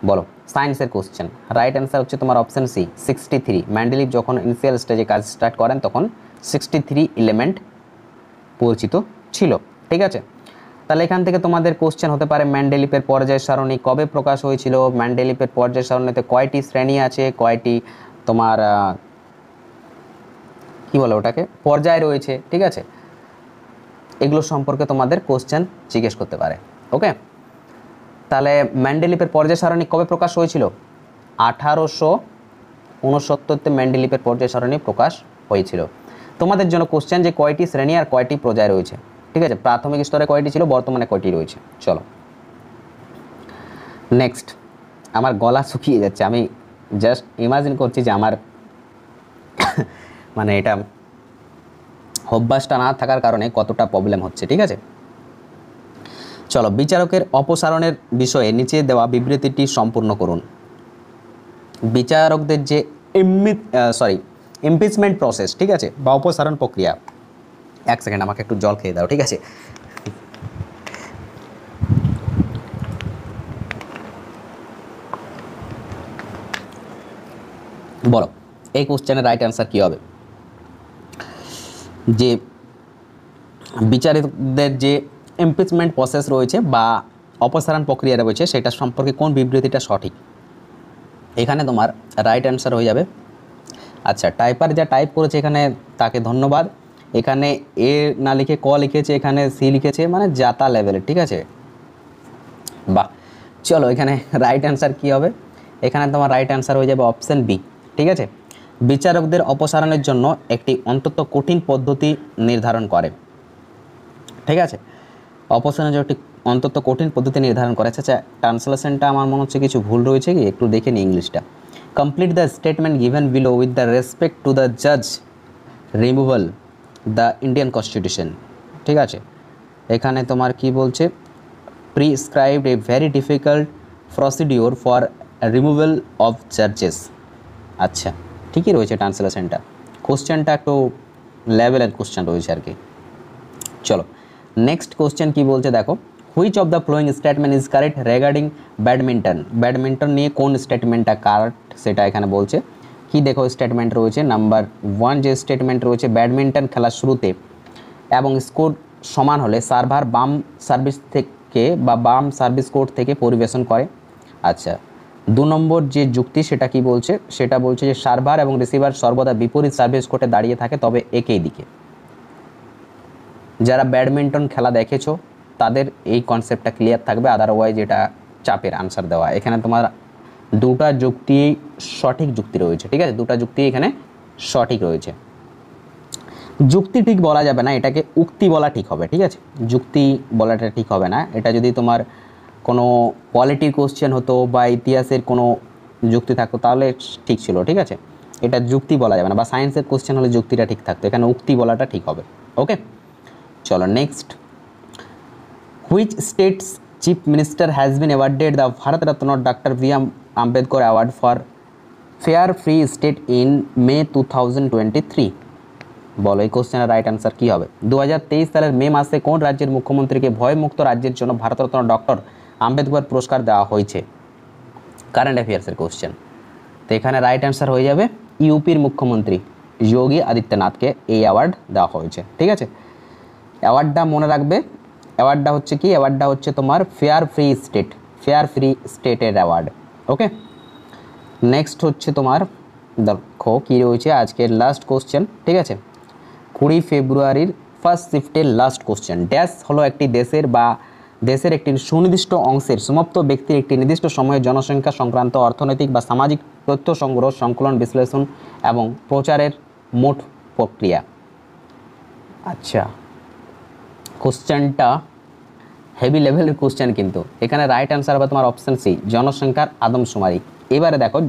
বলো সায়েন্সের কোশ্চেন, রাইট অ্যান্সার হচ্ছে তোমার অপশন সি 63। মেন্ডেলিভ যখন ইনিশিয়াল স্টেজে কাজ স্টার্ট করেন তখন 63 এলিমেন্ট পরিচিত ছিল। ঠিক আছে, তাহলে এখান থেকে তোমাদের কোশ্চেন হতে পারে মেন্ডেলিভের পর্যায় সারণী কবে প্রকাশ হয়েছিল, মেন্ডেলিভের পর্যায় সারণীতে কয়টি শ্রেণী আছে, কয়টি তোমার কি বলে ওটাকে পর্যায় রয়েছে। ঠিক আছে, এগুলো সম্পর্কে তোমাদের কোশ্চেন জিজ্ঞেস করতে পারে। ওকে, তাহলে মেন্ডেলিভের পর্যায় সারণী কবে প্রকাশ হয়েছিল? 1869-তে মেন্ডেলিভের পর্যায় সারণী প্রকাশ হয়েছিল। তোমাদের জন্য কোশ্চেন যে কয়টি শ্রেণী আর কয়টি পর্যায় রয়েছে। ঠিক আছে, প্রাথমিক স্তরে কয়টি ছিল, বর্তমানে কয়টি রয়েছে। চলো নেক্সট। আমার গলা শুকিয়ে যাচ্ছে, আমি জাস্ট ইমাজিন করছি যে আমার মানে এটা অভ্যাসটা না থাকার কারণে কতটা প্রবলেম হচ্ছে। ঠিক আছে, চলো বিচারকের অপসারণের বিষয়ে নিচে দেওয়া বিবৃতিটি সম্পূর্ণ করুন। বিচারকদের যে ইমপিচমেন্ট প্রসেস, ঠিক আছে, বা অপসারণ প্রক্রিয়া। এক সেকেন্ড, আমাকে একটু জল খেয়ে দাও। ঠিক আছে, বলো এই কোশ্চেনের রাইট অ্যান্সার কী হবে? যে বিচারকদের যে ইমপিচমেন্ট প্রসেস রয়েছে বা অপসারণ প্রক্রিয়া রয়েছে সেটা সম্পর্কে কোন বিবৃতিটা সঠিক? এখানে তোমার রাইট অ্যান্সার হয়ে যাবে, আচ্ছা টাইপার যা টাইপ করেছে এখানে তাকে ধন্যবাদ। এখানে এ না লিখে ক লিখেছে, এখানে সি লিখেছে, মানে জাতা লেভেলের। ঠিক আছে, বাহ। চলো এখানে রাইট অ্যান্সার কী হবে? এখানে তোমার রাইট অ্যান্সার হয়ে যাবে অপশন বি। ঠিক আছে, বিচারকদের অপসারণের জন্য একটি অন্তত কঠিন পদ্ধতি নির্ধারণ করে। ঠিক আছে, অপসারণের জন্য একটি অন্তত কঠিন পদ্ধতি নির্ধারণ করে। আচ্ছা, ট্রান্সলেশনটা আমার মনে হচ্ছে কিছু ভুল রয়েছে, কি একটু দেখে নিই ইংলিশটা। Complete the statement given below with the respect to the জাজ রিমুভাল দ্য ইন্ডিয়ান কনস্টিটিউশন। ঠিক আছে, এখানে তোমার কি বলছে? Prescribed a very difficult procedure for removal of জাজেস। আচ্ছা, ঠিকই রয়েছে ট্রান্সলেশনটা, কোশ্চেনটা একটু লেভেলের কোশ্চেন রয়েছে আর কি। চলো নেক্সট কোশ্চেন কি বলছে দেখো, which of the following statement is correct regarding badminton. Badminton নিয়ে কোন স্টেটমেন্টটা কারেক্ট সেটা এখানে বলছে। কি দেখো স্টেটমেন্ট রয়েছে, নাম্বার 1 যে স্টেটমেন্ট রয়েছে, ব্যাডমিন্টন খেলার শুরুতে এবং স্কোর সমান হলে সার্ভার বাম সার্ভিস থেকে বা বাম সার্ভিস কোর্ট থেকে পরিবেশন করে। আচ্ছা, 2 নম্বর যে যুক্তি সেটা কি বলছে? সেটা বলছে যে সার্ভার এবং রিসিভার সর্বদা বিপরীত সার্ভিস কোর্টে দাঁড়িয়ে থাকে, তবে একই দিকে। যারা ব্যাডমিন্টন খেলা দেখেছো তাদের এই কনসেপ্টটা ক্লিয়ার থাকবে, আদারওয়াইজ এটা চাপের আনসার দেওয়া। এখানে তোমার দুটা যুক্তি সঠিক যুক্তি রয়েছে। ঠিক আছে, দুটা যুক্তি এখানে সঠিক রয়েছে। যুক্তি ঠিক বলা যাবে না, এটাকে উক্তি বলা ঠিক হবে। ঠিক আছে, যুক্তি বলাটা ঠিক হবে না। এটা যদি তোমার কোনো পলিটির কোশ্চেন হতো বা ইতিহাসের কোনো যুক্তি থাকতো তাহলে ঠিক ছিল। ঠিক আছে, এটা যুক্তি বলা যাবে না, বা সায়েন্সের কোশ্চেন হলে যুক্তিটা ঠিক থাকতো, এখানে উক্তি বলাটা ঠিক হবে। ওকে, চলো next. Which state's chief minister has been awarded the Bharat Ratna doctor B M. Ambedkar award for fair free state in May 2023? বলো এই কোশ্চেনের রাইট অ্যান্সার কী হবে? 2023 সালের মে মাসে কোন রাজ্যের মুখ্যমন্ত্রীকে ভয়মুক্ত রাজ্যের জন্য ভারতরত্ন ডক্টর আম্বেদকর পুরস্কার দেওয়া হয়েছে? কারেন্ট অ্যাফেয়ার্সের কোশ্চেন। তো এখানে রাইট অ্যান্সার হয়ে যাবে ইউপির মুখ্যমন্ত্রী যোগী আদিত্যনাথকে এই অ্যাওয়ার্ড দেওয়া হয়েছে। ঠিক আছে, অ্যাওয়ার্ডটা মনে রাখবে, অ্যাওয়ার্ডটা হচ্ছে কি? অ্যাওয়ার্ডটা হচ্ছে তোমার ফেয়ার ফ্রি স্টেটের অ্যাওয়ার্ড। ওকে, নেক্সট হচ্ছে তোমার দেখো কী রয়েছে আজকের লাস্ট কোশ্চেন। ঠিক আছে, 20 ফেব্রুয়ারির ফার্স্ট শিফটের লাস্ট কোশ্চেন। ড্যাশ হলো একটি দেশের বা দেশের একটি সুনির্দিষ্ট অংশের সমাপ্ত ব্যক্তির একটি নির্দিষ্ট সময়ে জনসংখ্যা সংক্রান্ত অর্থনৈতিক বা সামাজিক তথ্য সংগ্রহ, সংকলন, বিশ্লেষণ এবং প্রচারের মোট প্রক্রিয়া। আচ্ছা, কোশ্চেনটা হেভি লেভেলের কোশ্চেন, কিন্তু এখানে রাইট অ্যান্সার হবে তোমার অপশান সি, জনসংখ্যার আদমশুমারি। এবারে দেখো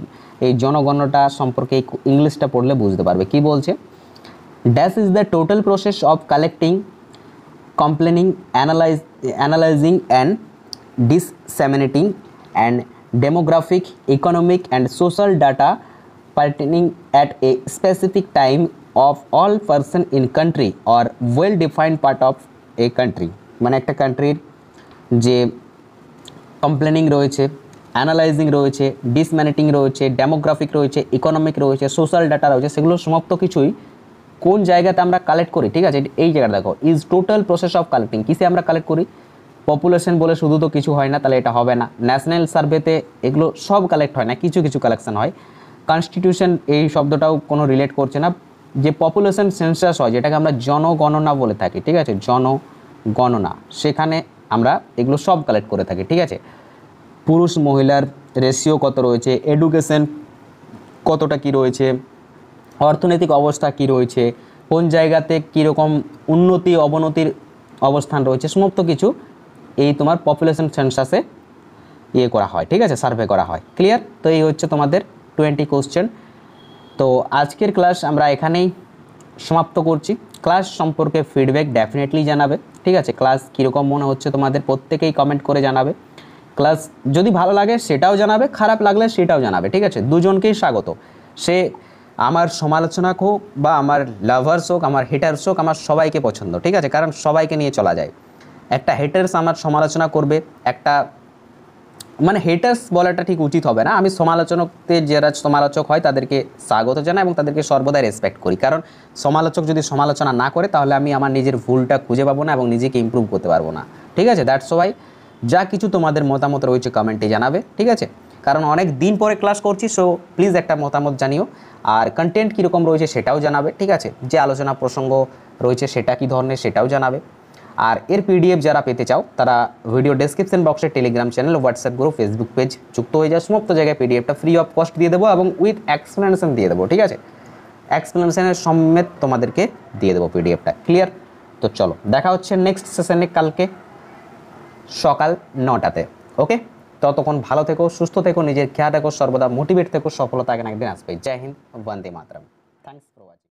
এই জনগণনা সম্পর্কে ইংলিশটা পড়লে বুঝতে পারবে কি বলছে। Dash is the total process of collecting, complaining, analysing and disseminating and demographic, economic and social data pertaining at a specific time of all person in country or well defined part of a country. মানে একটা কান্ট্রির যে complaining রয়েছে, analysing রয়েছে, ডিসম্যানেটিং রয়েছে, demographic রয়েছে, economic রয়েছে, social data রয়েছে, সেগুলো সমস্ত কিছুই কোন জায়গাতে আমরা কালেক্ট করি, ঠিক আছে? এই জায়গাটা দেখো, is total process of collecting, কিসে আমরা কালেক্ট করি? পপুলেশন বলে শুধু তো কিছু হয় না, তাহলে এটা হবে না। ন্যাশনাল সার্ভেতে এগুলো সব কালেক্ট হয় না, কিছু কিছু কালেকশন হয়। কনস্টিটিউশন এই শব্দটাও কোনো রিলেট করছে না। যে পপুলেশন সেন্সাস হয়, যেটাকে আমরা জনগণনা বলে থাকি, ঠিক আছে? জনগণনা, সেখানে আমরা এগুলো সব কালেক্ট করে থাকি, ঠিক আছে? পুরুষ মহিলার রেশিও কত রয়েছে, এডুকেশন কতটা কি রয়েছে, অর্থনৈতিক অবস্থা কি রয়েছে, কোন জায়গাতে কীরকম উন্নতি অবনতির অবস্থান রয়েছে, সমস্ত কিছু এই তোমার পপুলেশন সেন্সাসে করা হয়, ঠিক আছে? সার্ভে করা হয়। ক্লিয়ার? তো এই হচ্ছে তোমাদের 20 কোশ্চেন। তো আজকের ক্লাস আমরা এখানেই সমাপ্ত করছি। ক্লাস সম্পর্কে ফিডব্যাক ডেফিনেটলি জানাবে, ঠিক আছে? ক্লাস কীরকম মনে হচ্ছে তোমাদের প্রত্যেকেই কমেন্ট করে জানাবে। ক্লাস যদি ভালো লাগে সেটাও জানাবে, খারাপ লাগলে সেটাও জানাবে, ঠিক আছে? দুজনকেই স্বাগত। সে আমার সমালোচনা হোক বা আমার লাভার্স হোক, আমার হেটার্স হোক, আমার সবাইকে পছন্দ, ঠিক আছে? কারণ সবাইকে নিয়ে চলা যায়। একটা হেটার্স আমার সমালোচনা করবে, একটা মানে হেটার্স বলাটা ঠিক উচিত হবে না। আমি সমালোচকতে যারা সমালোচক হয় তাদেরকে স্বাগত জানাই এবং তাদেরকে সর্বদাই রেসপেক্ট করি। কারণ সমালোচক যদি সমালোচনা না করে তাহলে আমি আমার নিজের ভুলটা খুঁজে পাবো না এবং নিজেকে ইমপ্রুভ করতে পারবো না, ঠিক আছে? দ্যাটস ওয়াই যা কিছু তোমাদের মতামত রয়েছে কমেন্টে জানাবে, ঠিক আছে? কারণ অনেক দিন পরে ক্লাস করছি, সো প্লিজ একটা মতামত জানিও। আর কন্টেন্ট কীরকম রয়েছে সেটাও জানাবে, ঠিক আছে? যে আলোচনা প্রসঙ্গ রয়েছে সেটা কী ধরনের সেটাও জানাবে। আর এর পিডিএফ যারা পেতে চাও তারা ভিডিও ডেসক্রিপশন বক্সে Telegram channel, WhatsApp group, Facebook page যুক্ত হয়ে যায়। সমস্ত জায়গায় পিডিএফটা ফ্রি অফ কস্ট দিয়ে দেবো এবং উইথ এক্সপ্লেনেশন দিয়ে দেবো, ঠিক আছে? এক্সপ্লেনেশনের সমেত তোমাদেরকে দিয়ে দেবো পিডিএফটা। ক্লিয়ার? তো চলো, দেখা হচ্ছে নেক্সট সেশনে কালকে সকাল 9টাতে। ওকে, ততক্ষণ ভালো থেকো, সুস্থ থেকো, নিজের খেয়াল রাখো, সর্বদা মোটিভেট থেকো। সফলতা একদিন আসবে। জয় Hind, Bande Mataram. Thanks for watching.